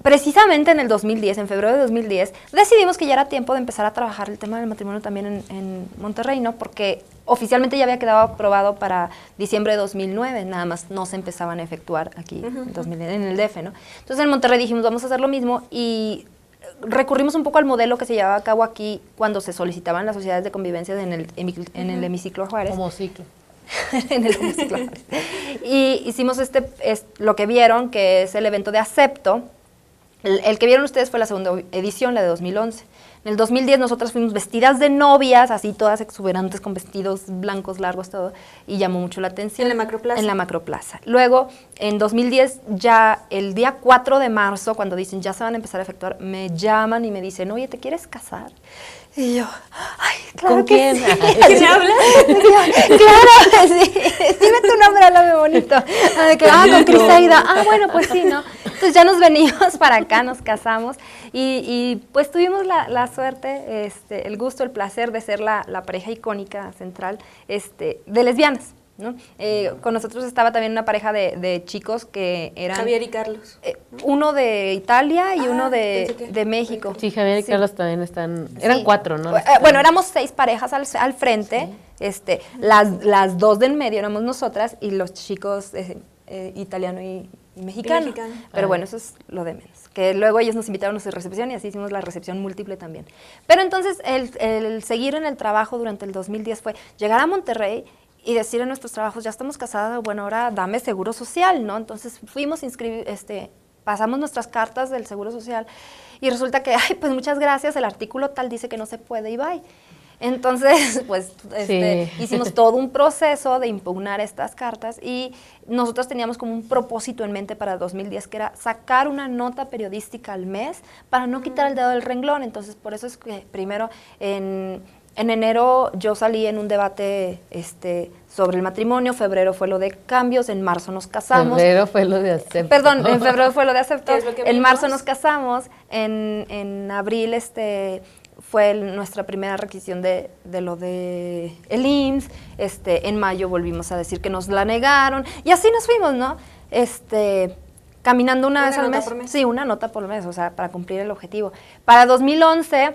S2: precisamente en el 2010, en febrero de 2010, decidimos que ya era tiempo de empezar a trabajar el tema del matrimonio también en Monterrey, ¿no? Porque oficialmente ya había quedado aprobado para diciembre de 2009, nada más no se empezaban a efectuar aquí en 2010, en el DF, ¿no? Entonces en Monterrey dijimos, vamos a hacer lo mismo, y recurrimos un poco al modelo que se llevaba a cabo aquí cuando se solicitaban las sociedades de convivencia en el hemiciclo Juárez.
S3: Homociclo.
S2: En el homociclo Juárez. Y hicimos lo que vieron, que es el evento de Acepto. El que vieron ustedes fue la segunda edición, la de 2011. En el 2010 nosotras fuimos vestidas de novias, así todas exuberantes, con vestidos blancos, largos, todo, y llamó mucho la atención.
S1: ¿En la Macroplaza?
S2: En la Macroplaza. Luego, en 2010, ya el día 4 de marzo, cuando dicen ya se van a empezar a efectuar, me llaman y me dicen, oye, ¿te quieres casar? Y yo, ay, claro.
S3: ¿Con
S2: que
S3: quién?
S2: sí. ¿Quién habla? Claro, sí. Dime tu nombre, háblame bonito. Con Criseida. Bueno, pues sí, ¿no? Entonces ya nos venimos para acá, nos casamos y pues tuvimos la suerte, el gusto, el placer de ser la pareja icónica central de lesbianas. ¿no? Con nosotros estaba también una pareja de chicos que eran...
S1: Javier y Carlos.
S2: Uno de Italia y uno
S1: pensé que-
S2: de México.
S3: Sí, Javier y Carlos también están, eran 4, ¿no?
S2: Bueno, éramos 6 parejas al frente, las 2 de en medio éramos nosotras y los chicos italiano y mexicano.
S1: mexicano.
S2: Pero bueno, eso es lo de menos. Que luego ellos nos invitaron a su recepción y así hicimos la recepción múltiple también. Pero entonces el seguir en el trabajo durante el 2010 fue llegar a Monterrey y decir en nuestros trabajos, ya estamos casadas, bueno, ahora dame seguro social, ¿no? Entonces fuimos pasamos nuestras cartas del seguro social y resulta que, ay, pues muchas gracias, el artículo tal dice que no se puede y bye. Entonces, pues,
S3: Sí.
S2: hicimos todo un proceso de impugnar estas cartas y nosotros teníamos como un propósito en mente para 2010 que era sacar una nota periodística al mes para no quitar el dedo del renglón. Entonces, por eso es que primero en enero yo salí en un debate sobre el matrimonio, febrero fue lo de cambios, en marzo nos casamos.
S3: Febrero fue lo de acepto.
S2: Perdón, en febrero fue lo de acepto,
S1: ¿Qué es lo que
S2: en
S1: vimos?
S2: marzo nos casamos, en abril fue nuestra primera requisición de lo de el IMSS, en mayo volvimos a decir que nos la negaron, y así nos fuimos, ¿no? Caminando una vez al
S1: nota
S2: mes.
S1: por mes.
S2: Sí, una nota por mes, o sea, para cumplir el objetivo. Para 2011...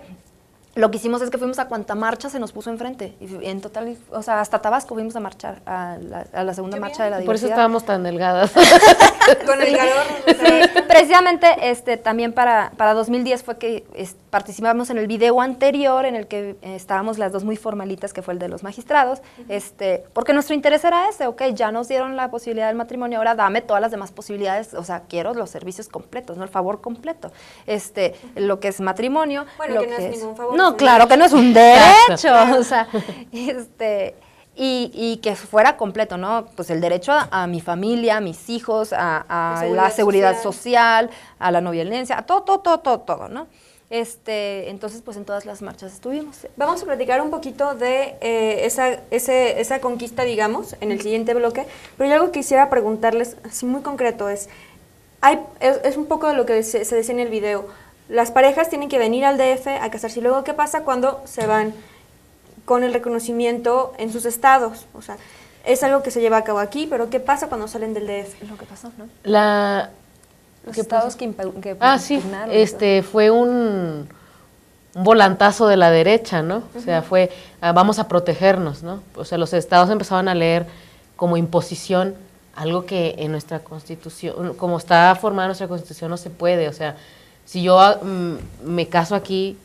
S2: lo que hicimos es que fuimos a cuanta marcha se nos puso enfrente. Y en total, o sea, hasta Tabasco fuimos a marchar, a la segunda marcha de la
S3: Por eso
S2: diversidad.
S3: estábamos tan delgadas.
S1: Con el calor.
S2: Sí, precisamente también para 2010 fue que participamos en el video anterior en el que estábamos las dos muy formalitas, que fue el de los magistrados, porque nuestro interés era ese, ok, ya nos dieron la posibilidad del matrimonio, ahora dame todas las demás posibilidades, o sea, quiero los servicios completos, no el favor completo, lo que es matrimonio.
S1: Bueno,
S2: lo
S1: que no es ningún favor,
S2: No,
S1: es un
S2: claro
S1: derecho.
S2: que no es un derecho, o sea, y que fuera completo, ¿no? Pues el derecho a mi familia, a mis hijos, a la seguridad social, a la no violencia, a todo, ¿no? Entonces, pues en todas las marchas estuvimos.
S1: Vamos a platicar un poquito de esa conquista, digamos, en el siguiente bloque, pero yo algo que quisiera preguntarles, así muy concreto, es un poco de lo que se decía en el video. Las parejas tienen que venir al DF a casarse, y luego, ¿qué pasa cuando se van con el reconocimiento en sus estados? O sea, es algo que se lleva a cabo aquí, pero ¿qué pasa cuando salen del DF?
S2: Lo que pasó, ¿no?
S3: Los
S2: estados que
S3: sí,
S2: impugnaron,
S3: fue un volantazo de la derecha, ¿no? O sea, fue, vamos a protegernos, ¿no? O sea, los estados empezaban a leer como imposición algo que en nuestra Constitución, como está formada nuestra Constitución, no se puede. O sea, si yo me caso aquí,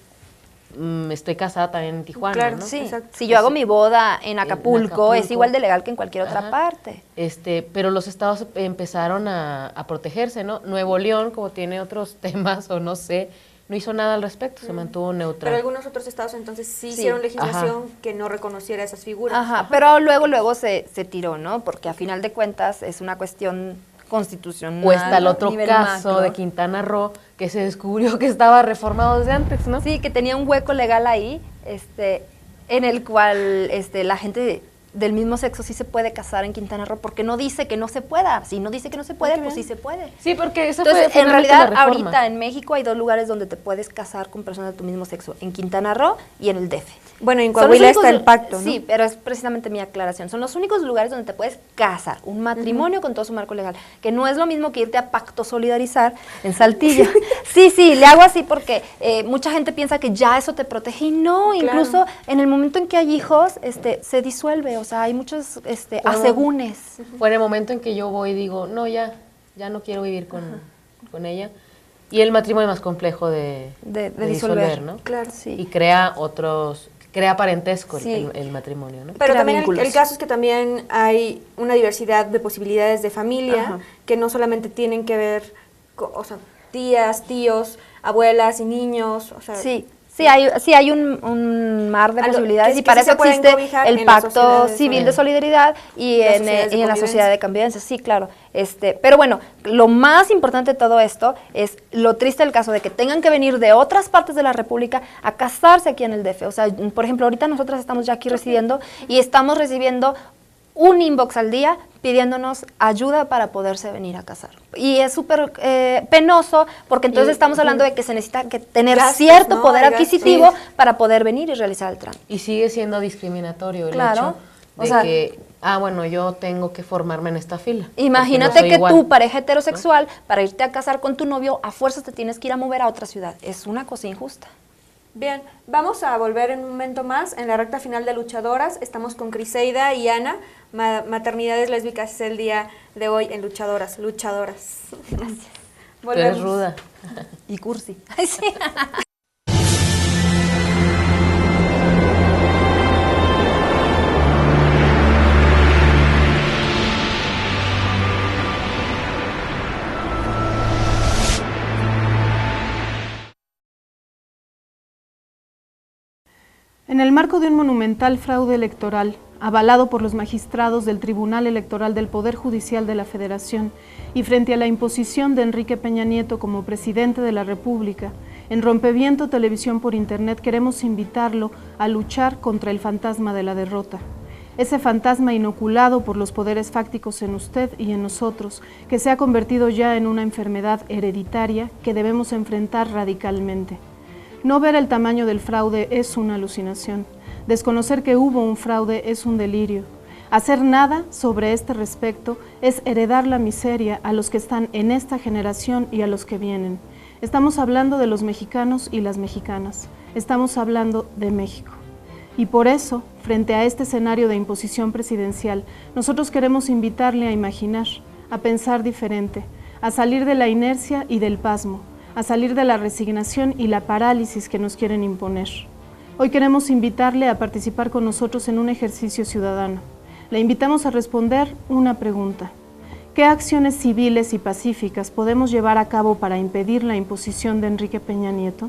S3: estoy casada también en Tijuana,
S2: claro,
S3: ¿no?
S2: sí.
S1: Exacto.
S2: Si yo hago mi boda en Acapulco, es
S3: Acapulco.
S2: igual de legal que en cualquier otra
S3: Ajá.
S2: parte.
S3: Pero los estados empezaron a protegerse, ¿no? Nuevo León, como tiene otros temas, o no sé, no hizo nada al respecto, se mantuvo neutral.
S1: Pero algunos otros estados entonces sí
S2: Sí.
S1: hicieron legislación que no reconociera esas figuras.
S2: Ajá, pero luego se tiró, ¿no? Porque a final de cuentas es una cuestión constitucional.
S3: O está el
S2: a
S3: otro
S2: nivel
S3: caso
S2: macro.
S3: de Quintana Roo, que se descubrió que estaba reformado desde antes, ¿no?
S2: Sí, que tenía un hueco legal ahí, en el cual la gente del mismo sexo sí se puede casar en Quintana Roo, porque no dice que no se pueda. Si no dice que no se puede, pues sí se puede.
S3: Sí, porque eso
S2: Entonces,
S3: fue
S2: en
S3: finalmente
S2: realidad,
S3: la reforma.
S2: ahorita en México hay 2 lugares donde te puedes casar con personas de tu mismo sexo, en Quintana Roo y en el DF.
S1: Bueno, en
S2: Son los
S1: Coahuila
S2: únicos
S1: está el pacto, ¿no?
S2: Sí, pero es precisamente mi aclaración. Son los únicos lugares donde te puedes casar, un matrimonio con todo su marco legal, que no es lo mismo que irte a Pacto Solidarizar en Saltillo. Sí, le hago así porque mucha gente piensa que ya eso te protege y no, incluso en el momento en que hay hijos, se disuelve, o sea, hay muchos asegúnes.
S3: Fue en el momento en que yo voy y digo, no, ya no quiero vivir con ella. Y el matrimonio es más complejo de disolver, ¿no?
S2: Claro, sí.
S3: Y crea parentesco
S2: Sí.
S3: el matrimonio, ¿no?
S1: Pero
S2: Crea
S1: también
S2: vínculos.
S1: el caso es que también hay una diversidad de posibilidades de familia
S2: Ajá.
S1: que no solamente tienen que ver con, o sea, tías, tíos, abuelas y niños, o sea,
S2: Sí, hay un mar de
S1: A lo-
S2: posibilidades
S1: que
S2: y para
S1: sí se
S2: eso
S1: pueden
S2: existe
S1: cobijar
S2: el
S1: en las
S2: Pacto
S1: sociedades
S2: Civil
S1: de-
S2: de Solidaridad y
S1: Las
S2: en
S1: sociedades de
S2: la
S1: convivencia.
S2: Sociedad de Convivencia, sí, claro. Pero bueno, lo más importante de todo esto es lo triste del caso de que tengan que venir de otras partes de la República a casarse aquí en el DF. O sea, por ejemplo, ahorita nosotras estamos ya aquí residiendo y estamos recibiendo un inbox al día pidiéndonos ayuda para poderse venir a casar. Y es súper penoso porque entonces estamos hablando de que se necesita que tener
S1: Gastos,
S2: cierto
S1: ¿no?
S2: poder
S1: Hay gastos.
S2: adquisitivo para poder venir y realizar el trámite.
S3: Y sigue siendo discriminatorio el
S2: Claro,
S3: hecho
S2: o
S3: de
S2: sea,
S3: que bueno, yo tengo que formarme en esta fila.
S2: Imagínate
S3: no soy
S2: que
S3: igual.
S2: tú, pareja heterosexual, para irte a casar con tu novio, a fuerzas te tienes que ir a mover a otra ciudad. Es una cosa injusta.
S1: Bien, vamos a volver en un momento más en la recta final de Luchadoras. Estamos con Criseida y Ana, maternidades lésbicas es el día de hoy en Luchadoras. Luchadoras. Gracias.
S3: Tú eres ruda.
S2: Y cursi. Ay, sí.
S10: En el marco de un monumental fraude electoral, avalado por los magistrados del Tribunal Electoral del Poder Judicial de la Federación y frente a la imposición de Enrique Peña Nieto como presidente de la República, en Rompeviento Televisión por Internet queremos invitarlo a luchar contra el fantasma de la derrota. Ese fantasma inoculado por los poderes fácticos en usted y en nosotros, que se ha convertido ya en una enfermedad hereditaria que debemos enfrentar radicalmente. No ver el tamaño del fraude es una alucinación. Desconocer que hubo un fraude es un delirio. Hacer nada sobre este respecto es heredar la miseria a los que están en esta generación y a los que vienen. Estamos hablando de los mexicanos y las mexicanas. Estamos hablando de México. Y por eso, frente a este escenario de imposición presidencial, nosotros queremos invitarle a imaginar, a pensar diferente, a salir de la inercia y del pasmo, a salir de la resignación y la parálisis que nos quieren imponer. Hoy queremos invitarle a participar con nosotros en un ejercicio ciudadano. Le invitamos a responder una pregunta. ¿Qué acciones civiles y pacíficas podemos llevar a cabo para impedir la imposición de Enrique Peña Nieto?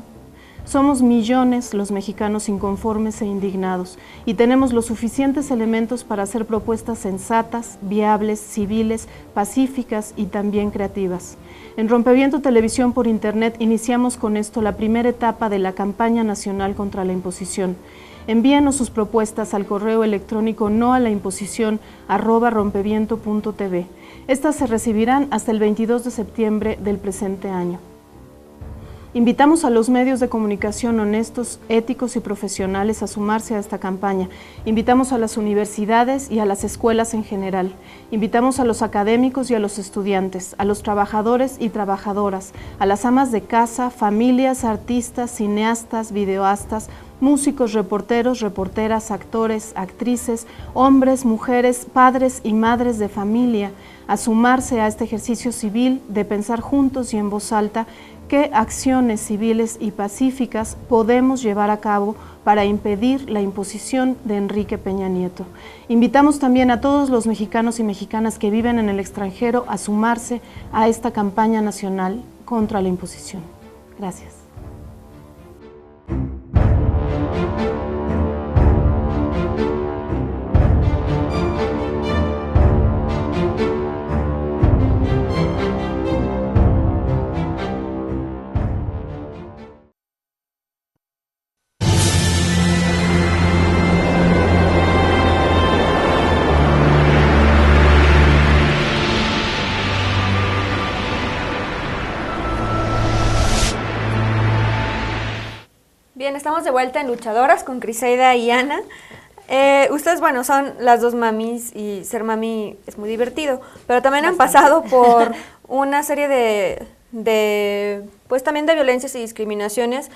S10: Somos millones los mexicanos inconformes e indignados y tenemos los suficientes elementos para hacer propuestas sensatas, viables, civiles, pacíficas y también creativas. En Rompeviento Televisión por Internet iniciamos con esto la primera etapa de la campaña nacional contra la imposición. Envíenos sus propuestas al correo electrónico noalaimposición@rompeviento.tv. Estas se recibirán hasta el 22 de septiembre del presente año. Invitamos a los medios de comunicación honestos, éticos y profesionales a sumarse a esta campaña. Invitamos a las universidades y a las escuelas en general. Invitamos a los académicos y a los estudiantes, a los trabajadores y trabajadoras, a las amas de casa, familias, artistas, cineastas, videoastas, músicos, reporteros, reporteras, actores, actrices, hombres, mujeres, padres y madres de familia, a sumarse a este ejercicio civil de pensar juntos y en voz alta qué acciones civiles y pacíficas podemos llevar a cabo para impedir la imposición de Enrique Peña Nieto. Invitamos también a todos los mexicanos y mexicanas que viven en el extranjero a sumarse a esta campaña nacional contra la imposición. Gracias.
S1: Bien, estamos de vuelta en Luchadoras con Criseida y Ana. Ustedes, bueno, son las dos mamis y ser mami es muy divertido, pero también han pasado por una serie pues también de violencias y discriminaciones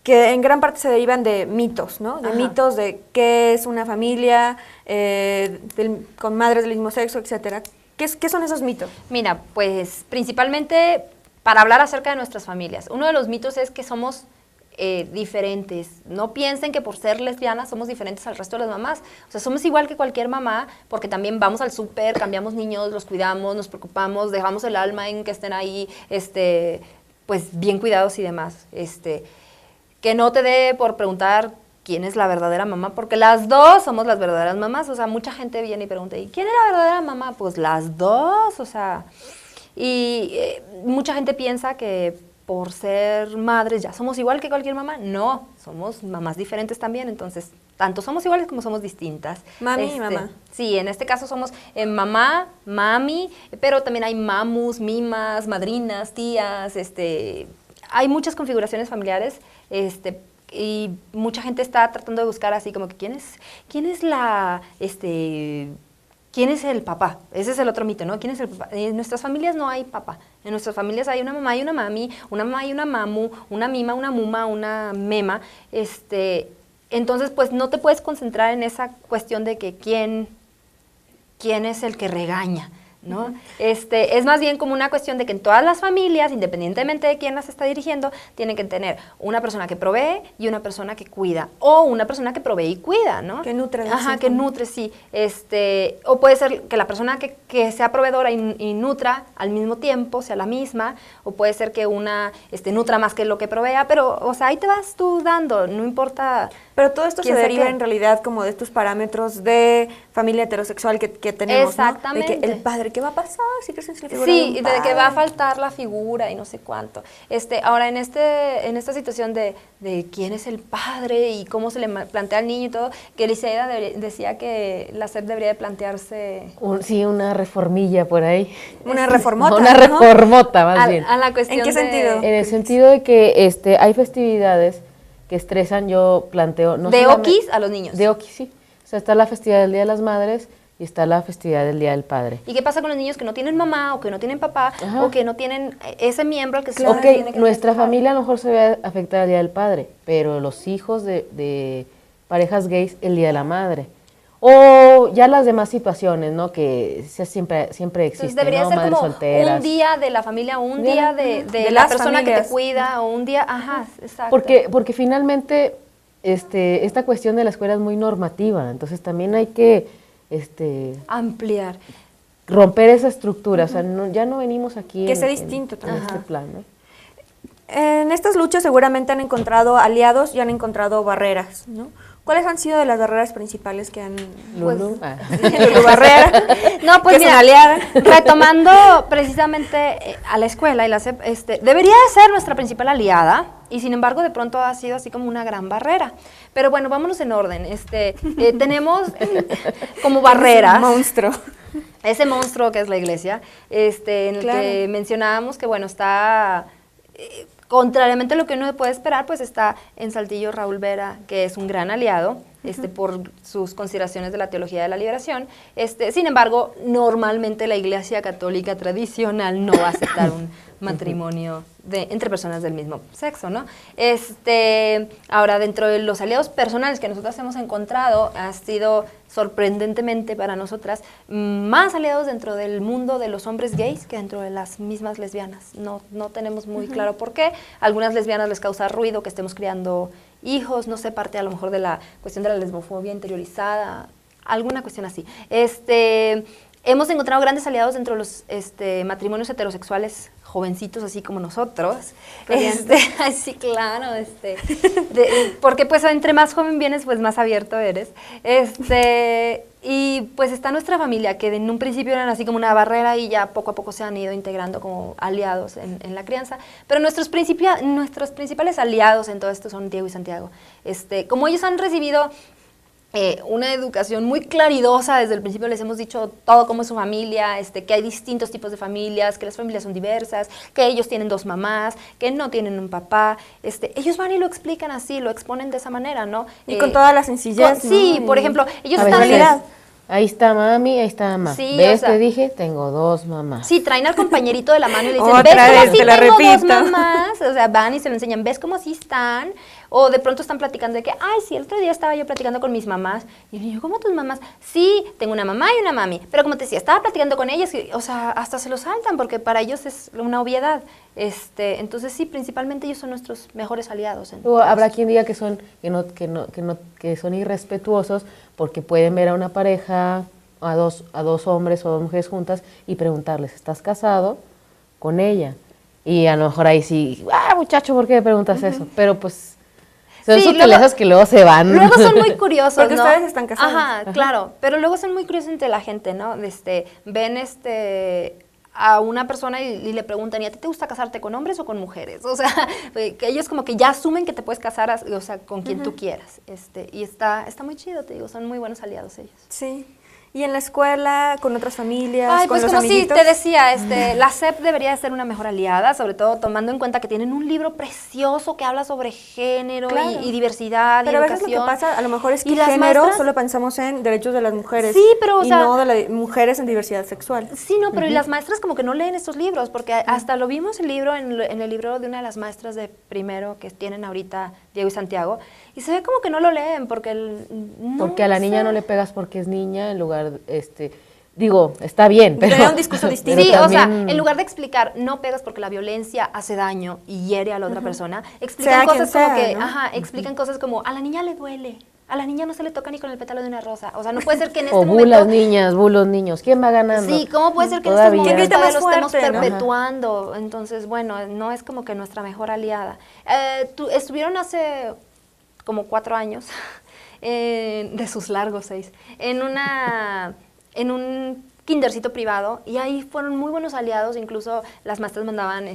S1: que en gran parte se derivan de mitos, ¿no? De mitos de qué es una familia, con madres del mismo sexo, etcétera. ¿Qué son esos mitos?
S2: Mira, pues principalmente para hablar acerca de nuestras familias. Uno de los mitos es que somos diferentes. No piensen que por ser lesbianas somos diferentes al resto de las mamás. O sea, somos igual que cualquier mamá porque también vamos al súper, cambiamos niños, los cuidamos, nos preocupamos, dejamos el alma en que estén ahí, pues bien cuidados y demás. Que no te dé por preguntar quién es la verdadera mamá, porque las dos somos las verdaderas mamás. O sea, mucha gente viene y pregunta, ¿y quién es la verdadera mamá? Pues las dos, o sea, y mucha gente piensa que por ser madres ya somos igual que cualquier mamá. No, somos mamás diferentes también, entonces tanto somos iguales como somos distintas.
S1: Mami y mamá.
S2: Sí, en este caso somos mamá, mami, pero también hay mamus, mimas, madrinas, tías, hay muchas configuraciones familiares, y mucha gente está tratando de buscar así como que quién es la, ¿quién es el papá? Ese es el otro mito, ¿no? ¿Quién es el papá? En nuestras familias no hay papá. En nuestras familias hay una mamá y una mami, una mamá y una mamu, una mima, una muma, una mema. Entonces, pues no te puedes concentrar en esa cuestión de que quién es el que regaña, ¿no? Es más bien como una cuestión de que en todas las familias, independientemente de quién las está dirigiendo, tienen que tener una persona que provee y una persona que cuida, o una persona que provee y cuida, ¿no?
S1: Que nutre.
S2: Ajá, que nutre, sí. O puede ser que la persona que sea proveedora y nutra al mismo tiempo sea la misma, o puede ser que una nutra más que lo que provea, pero, o sea, ahí te vas tú dando, no importa.
S1: Pero todo esto se deriva en realidad como de estos parámetros de familia heterosexual que tenemos,
S2: exactamente,
S1: ¿no? De que el padre, ¿qué va a pasar si crees en la figura
S2: sí,
S1: de un
S2: de que
S1: padre?
S2: va a faltar la figura y no sé cuánto. Ahora, en esta situación de quién es el padre y cómo se le plantea al niño y todo, que Eliseida decía que la SEP debería de plantearse...
S3: Sí, una reformilla por ahí.
S1: Una reformota.
S3: Una reformota, más bien.
S2: A la cuestión
S1: ¿En qué sentido?
S3: En el sentido de que hay festividades que estresan, yo planteo... No
S2: de oquis a los niños.
S3: De oquis, sí. O sea, está la festividad del Día de las Madres y está la festividad del Día del Padre.
S2: ¿Y qué pasa con los niños que no tienen mamá o que no tienen papá? Ajá. O que no tienen ese miembro al que se
S3: tiene que nuestra familia a lo mejor se ve afectada el Día del Padre, pero los hijos de parejas gays el Día de la Madre. O ya las demás situaciones, ¿no? Que siempre existen, entonces
S2: debería
S3: ¿no?
S2: ser
S3: Madres
S2: como
S3: solteras.
S2: un día de la familia, un día de la persona familias que te cuida, o un día, ajá, exacto.
S3: Porque finalmente esta cuestión de la escuela es muy normativa, entonces también hay que
S2: ampliar,
S3: romper esa estructura, o sea, ya no venimos aquí
S1: que sea distinto
S3: en este plan, ¿no?
S1: En estas luchas seguramente han encontrado aliados y han encontrado barreras, ¿no? ¿Cuáles han sido de las barreras principales que han...
S3: Lulu,
S1: Lulu Barrera.
S2: No, pues mira,
S1: aliada.
S2: Retomando precisamente a la escuela y la SEP, debería de ser nuestra principal aliada, y sin embargo de pronto ha sido así como una gran barrera. Pero bueno, vámonos en orden. Tenemos como barreras... Ese monstruo que es la iglesia, en el que mencionábamos que, bueno, está... contrariamente a lo que uno puede esperar, pues está en Saltillo Raúl Vera, que es un gran aliado, por sus consideraciones de la teología de la liberación. Sin embargo, normalmente la Iglesia Católica tradicional no va a aceptar un matrimonio entre personas del mismo sexo, ¿no? Ahora, dentro de los aliados personales que nosotras hemos encontrado, ha sido sorprendentemente para nosotras más aliados dentro del mundo de los hombres gays que dentro de las mismas lesbianas. No tenemos muy claro por qué. A algunas lesbianas les causa ruido que estemos criando hijos, no sé, parte a lo mejor de la cuestión de la lesbofobia interiorizada, alguna cuestión así. Hemos encontrado grandes aliados dentro de los matrimonios heterosexuales jovencitos, así como nosotros. Sí, claro, porque pues entre más joven vienes, pues más abierto eres. Y pues está nuestra familia, que en un principio eran así como una barrera y ya poco a poco se han ido integrando como aliados en la crianza. Pero nuestros principales aliados en todo esto son Diego y Santiago. Como ellos han recibido una educación muy claridosa, desde el principio les hemos dicho todo cómo es su familia, que hay distintos tipos de familias, que las familias son diversas, que ellos tienen 2 mamás, que no tienen un papá. Ellos van y lo explican así, lo exponen de esa manera, ¿no?
S1: Y con toda la sencillez, ¿no?
S2: Sí, por ejemplo, ellos están...
S3: Ahí está mami, ahí está mamá.
S2: Sí,
S3: ¿Ves? Te dije, tengo 2 mamás.
S2: Sí, traen al compañerito de la mano y le dicen,
S1: ¿ves
S2: cómo
S1: así tengo 2
S2: mamás? O sea, van y se lo enseñan, ¿ves cómo así están? O de pronto están platicando de que, ay, sí, el otro día estaba yo platicando con mis mamás. Y el niño, ¿cómo tus mamás? Sí, tengo una mamá y una mami. Pero como te decía, estaba platicando con ellas, o sea, hasta se lo saltan porque para ellos es una obviedad. Entonces sí, principalmente ellos son nuestros mejores aliados.
S3: Habrá quien diga que son irrespetuosos porque pueden ver a una pareja, a dos hombres o 2 mujeres juntas y preguntarles, ¿estás casado con ella? Y a lo mejor ahí sí, muchacho, ¿por qué me preguntas eso? Pero pues son sutilezas que luego se van.
S2: Luego son muy curiosos,
S1: porque
S2: ¿no?
S1: ustedes están casados.
S2: Ajá, claro, pero luego son muy curiosos entre la gente, ¿no? Ven a una persona y le preguntan, ¿y a ti te gusta casarte con hombres o con mujeres? O sea, que ellos como que ya asumen que te puedes casar, o sea, con quien tú quieras. Y está muy chido, te digo, son muy buenos aliados ellos.
S1: Sí. Y en la escuela, con otras familias,
S2: Ay,
S1: con
S2: pues
S1: los
S2: como sí,
S1: amiguitos.
S2: te decía, la SEP debería de ser una mejor aliada, sobre todo tomando en cuenta que tienen un libro precioso que habla sobre género
S1: Claro.
S2: y diversidad
S1: Pero
S2: y
S1: a veces lo
S2: educación.
S1: que pasa, a lo mejor es que
S2: Y las
S1: género
S2: maestras-
S1: solo pensamos en derechos de las mujeres.
S2: Sí, pero, o
S1: y
S2: sea-
S1: no de las mujeres en diversidad sexual.
S2: Sí, no, pero y las maestras como que no leen estos libros, porque hasta lo vimos el libro en el libro de una de las maestras de primero que tienen ahorita Diego y Santiago, y se ve como que no lo leen, porque
S3: Porque a la niña no le pegas porque es niña, en lugar, digo, está bien, pero...
S1: Tener un discurso distinto.
S2: Sí,
S3: pero
S2: o sea,
S3: también-
S2: en lugar de explicar no pegas porque la violencia hace daño y hiere a la otra persona, explican
S1: Sea quien
S2: cosas como
S1: sea,
S2: que,
S1: ¿no?
S2: explican cosas como a la niña le duele, a la niña no se le toca ni con el pétalo de una rosa, o sea, no puede ser que en este
S3: O
S2: momento
S3: bulas niñas, bulos niños, ¿quién va ganando?
S2: Sí, ¿cómo puede ser que
S3: Todavía.
S2: en estos momentos
S1: ¿Quién grita
S2: todavía
S1: más
S2: lo estemos
S1: fuerte, no?
S2: perpetuando? Entonces, bueno, no es como que nuestra mejor aliada. Estuvieron hace como 4 años, de sus largos 6, en un kindercito privado, y ahí fueron muy buenos aliados, incluso las maestras mandaban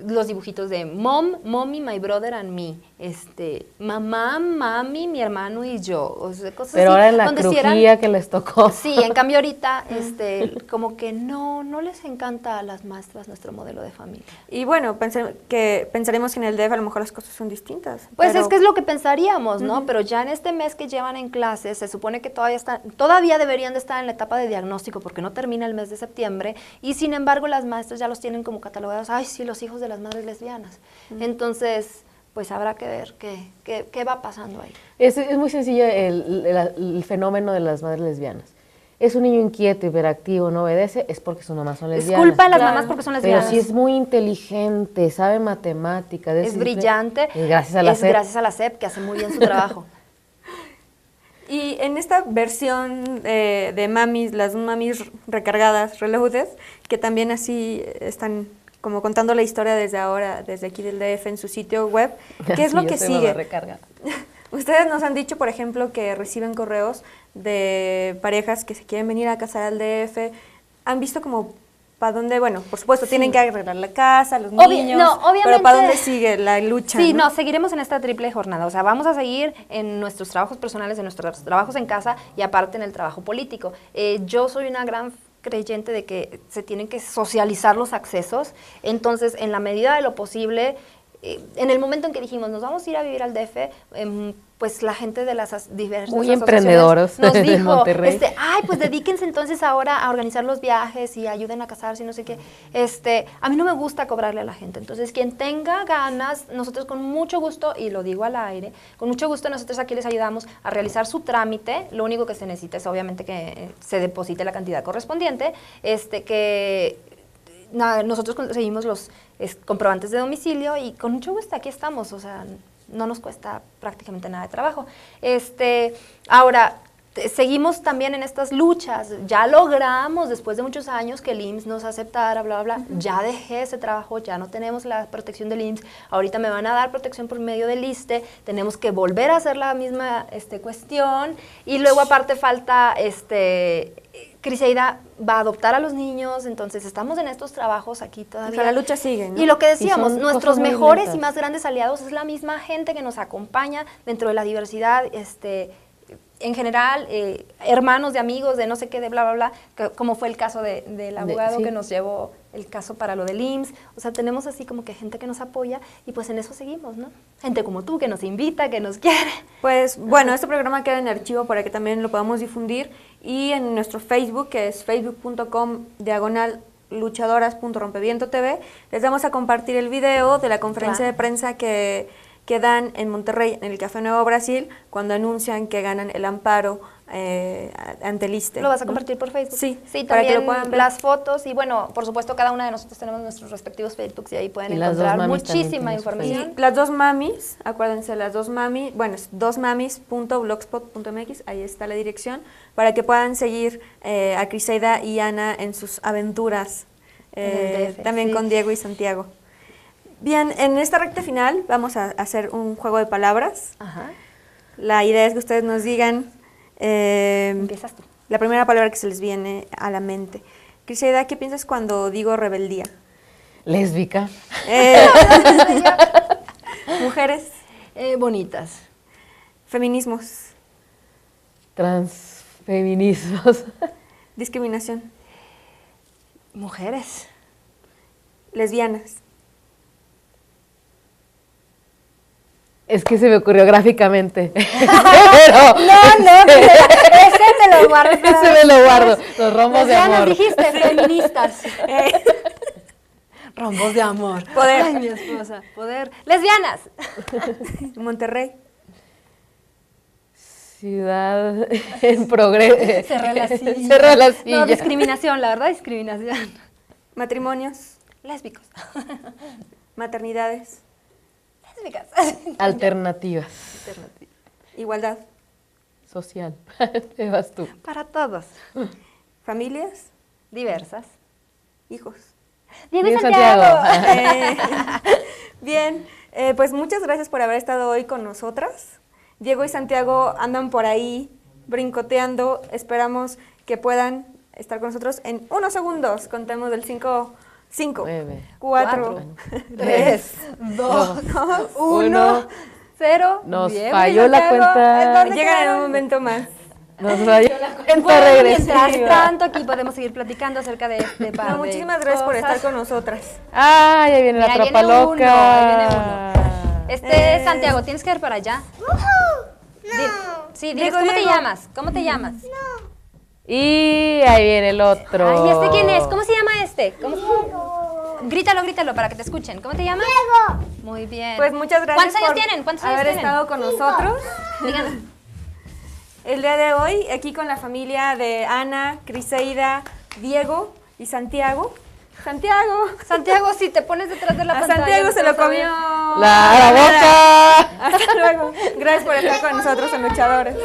S2: los dibujitos de mommy, my brother and me, mamá, mami, mi hermano y yo, o sea, cosas
S3: Pero
S2: así,
S3: ahora en la
S2: donde sí
S3: crujía que les tocó.
S2: Sí, en cambio ahorita, como que no les encanta a las maestras nuestro modelo de familia.
S1: Y bueno, pensaremos que en el DF a lo mejor las cosas son distintas.
S2: Pues
S1: pero-
S2: es que es lo que pensaríamos, ¿no? Pero ya en este mes que llevan en clases, se supone que todavía deberían de estar en la etapa de diagnóstico porque no termina el mes de septiembre, y sin embargo las maestras ya los tienen como catalogados, ay, sí, los hijos de las madres lesbianas. Entonces, pues habrá que ver qué va pasando ahí.
S3: Es muy sencillo el fenómeno de las madres lesbianas. Es un niño inquieto, hiperactivo, no obedece, es porque sus mamás son
S2: Es
S3: lesbianas.
S2: culpa de las
S1: Claro.
S2: mamás porque son
S3: Pero
S2: lesbianas.
S3: si es muy inteligente, sabe matemáticas.
S2: Es brillante.
S3: Es gracias a la SEP.
S2: gracias a la SEP, que hace muy bien su trabajo.
S1: Y en esta versión de mamis, las mamis recargadas, reloaded, que también así están como contando la historia desde ahora, desde aquí del DF en su sitio web, ¿qué es
S3: Sí,
S1: lo
S3: yo
S1: que
S3: soy mamá
S1: sigue?
S3: recargada.
S1: Ustedes nos han dicho, por ejemplo, que reciben correos de parejas que se quieren venir a casar al DF. ¿Han visto como para dónde? Bueno, por supuesto, tienen que arreglar la casa, los niños,
S2: obviamente.
S1: pero ¿para dónde sigue la lucha?
S2: Sí,
S1: ¿no?
S2: no, seguiremos en esta triple jornada. O sea, vamos a seguir en nuestros trabajos personales, en nuestros trabajos en casa y aparte en el trabajo político. Yo soy una gran creyente de que se tienen que socializar los accesos. Entonces, en la medida de lo posible, en el momento en que dijimos, nos vamos a ir a vivir al DF, pues la gente de las diversas
S3: Muy
S2: asociaciones
S3: emprendedoros
S2: nos
S3: de
S2: dijo,
S3: Monterrey.
S2: ay, pues dedíquense entonces ahora a organizar los viajes y ayuden a casarse y no sé qué. A mí no me gusta cobrarle a la gente, entonces quien tenga ganas, nosotros con mucho gusto, y lo digo al aire, con mucho gusto nosotros aquí les ayudamos a realizar su trámite. Lo único que se necesita es obviamente que se deposite la cantidad correspondiente, nosotros conseguimos los comprobantes de domicilio y con mucho gusto aquí estamos, o sea, no nos cuesta prácticamente nada de trabajo. Ahora, seguimos también en estas luchas, ya logramos después de muchos años que el IMSS nos aceptara, bla, bla, bla, ya dejé ese trabajo, ya no tenemos la protección del IMSS, ahorita me van a dar protección por medio del ISSSTE, tenemos que volver a hacer la misma cuestión, y luego aparte falta, Criseida va a adoptar a los niños, entonces estamos en estos trabajos aquí todavía.
S1: O sea, la lucha sigue, ¿no?
S2: Y lo que
S3: Y
S2: decíamos,
S3: son
S2: nuestros
S3: cosas muy
S2: mejores
S3: lentas.
S2: y más grandes aliados es la misma gente que nos acompaña dentro de la diversidad, en general, hermanos de amigos, de no sé qué, de bla, bla, bla, como fue el caso del abogado
S3: sí.
S2: que nos llevó el caso para lo del IMSS. O sea, tenemos así como que gente que nos apoya y pues en eso seguimos, ¿no? Gente como tú que nos invita, que nos quiere.
S1: Pues bueno, este programa queda en archivo para que también lo podamos difundir, y en nuestro Facebook, que es facebook.com/luchadoras.rompevientotv, les vamos a compartir el video de la conferencia de prensa que dan en Monterrey, en el Café Nuevo Brasil, cuando anuncian que ganan el amparo ante el ISSSTE.
S2: ¿Lo vas a
S1: ¿no?
S2: compartir por Facebook?
S1: Sí,
S2: Sí,
S1: para que
S2: también
S1: lo puedan ver.
S2: las fotos y bueno, por supuesto cada una de nosotros tenemos nuestros respectivos Facebooks y ahí pueden
S3: Y las dos
S2: encontrar
S3: mamis también
S2: muchísima
S3: tienen su
S2: información.
S1: Y las dos mamis, acuérdense, las dos mamis, bueno, es dosmamis.blogspot.mx, ahí está la dirección, para que puedan seguir a Criseida y Ana en sus aventuras,
S2: En el DF,
S1: también
S2: sí.
S1: con Diego y Santiago. Bien, en esta recta final vamos a hacer un juego de palabras.
S2: Ajá.
S1: La idea es que ustedes nos digan
S2: Empiezas tú.
S1: la primera palabra que se les viene a la mente. Criseida, ¿qué piensas cuando digo rebeldía?
S3: Lésbica.
S1: Mujeres,
S2: Bonitas.
S1: feminismos,
S3: Feminismos.
S1: Discriminación.
S2: Mujeres.
S1: Lesbianas.
S3: Es que se me ocurrió gráficamente. Pero,
S2: Ese te lo guardo.
S3: ese me lo guardo. Los rombos de
S2: Lesbianas,
S3: amor.
S2: dijiste, feministas. Rombos de amor.
S1: Poder.
S2: Ay, mi esposa. Poder. Lesbianas.
S1: Monterrey.
S3: Ciudad en progreso.
S2: Cerré la silla.
S3: Cerré la silla.
S2: No, discriminación, la verdad, discriminación.
S1: Matrimonios.
S2: Lésbicos.
S1: Maternidades.
S2: Lésbicas.
S3: Alternativas.
S1: Igualdad.
S3: Social. Te vas tú.
S2: Para todos.
S1: Familias.
S2: Diversas.
S1: Hijos.
S2: Diego y
S3: Diego
S2: Santiago.
S1: Bien, pues muchas gracias por haber estado hoy con nosotras. Diego y Santiago andan por ahí brincoteando. Esperamos que puedan estar con nosotros en unos segundos. Contemos del 5,
S3: 9,
S1: 4,
S2: 3, 2, 1, 0.
S3: Nos falló la cuenta.
S1: Llegan en un momento más.
S3: Nos falló la cuenta
S2: Bueno, mientras
S3: regresiva.
S2: tanto, aquí podemos seguir platicando acerca de este par
S1: No,
S2: de
S1: muchísimas gracias por
S2: cosas.
S1: estar con nosotras.
S3: Ah, ya viene la
S2: Mira,
S3: tropa
S2: viene uno,
S3: loca.
S2: ahí viene uno. Santiago, tienes que ir para allá. Sí, diles,
S1: Diego,
S2: ¿cómo te
S1: Diego.
S2: llamas? ¿Cómo te llamas?
S3: Y ahí viene el otro.
S2: Ay, ¿este quién es? ¿Cómo se llama este? Grítalo, grítalo para que te escuchen. ¿Cómo te llamas? Diego. Muy bien.
S1: Pues muchas gracias
S2: ¿Cuántos años
S1: por
S2: tienen? ¿Cuántos años
S1: haber
S2: tienen?
S1: estado con nosotros.
S2: Díganos.
S1: El día de hoy, aquí con la familia de Ana, Criseida, Diego y Santiago.
S2: Santiago, si te pones detrás de la
S1: A
S2: pantalla.
S1: Santiago se lo
S2: vas a ver.
S1: comió.
S3: La boca.
S1: Hasta luego. Gracias por estar con nosotros en Luchadores.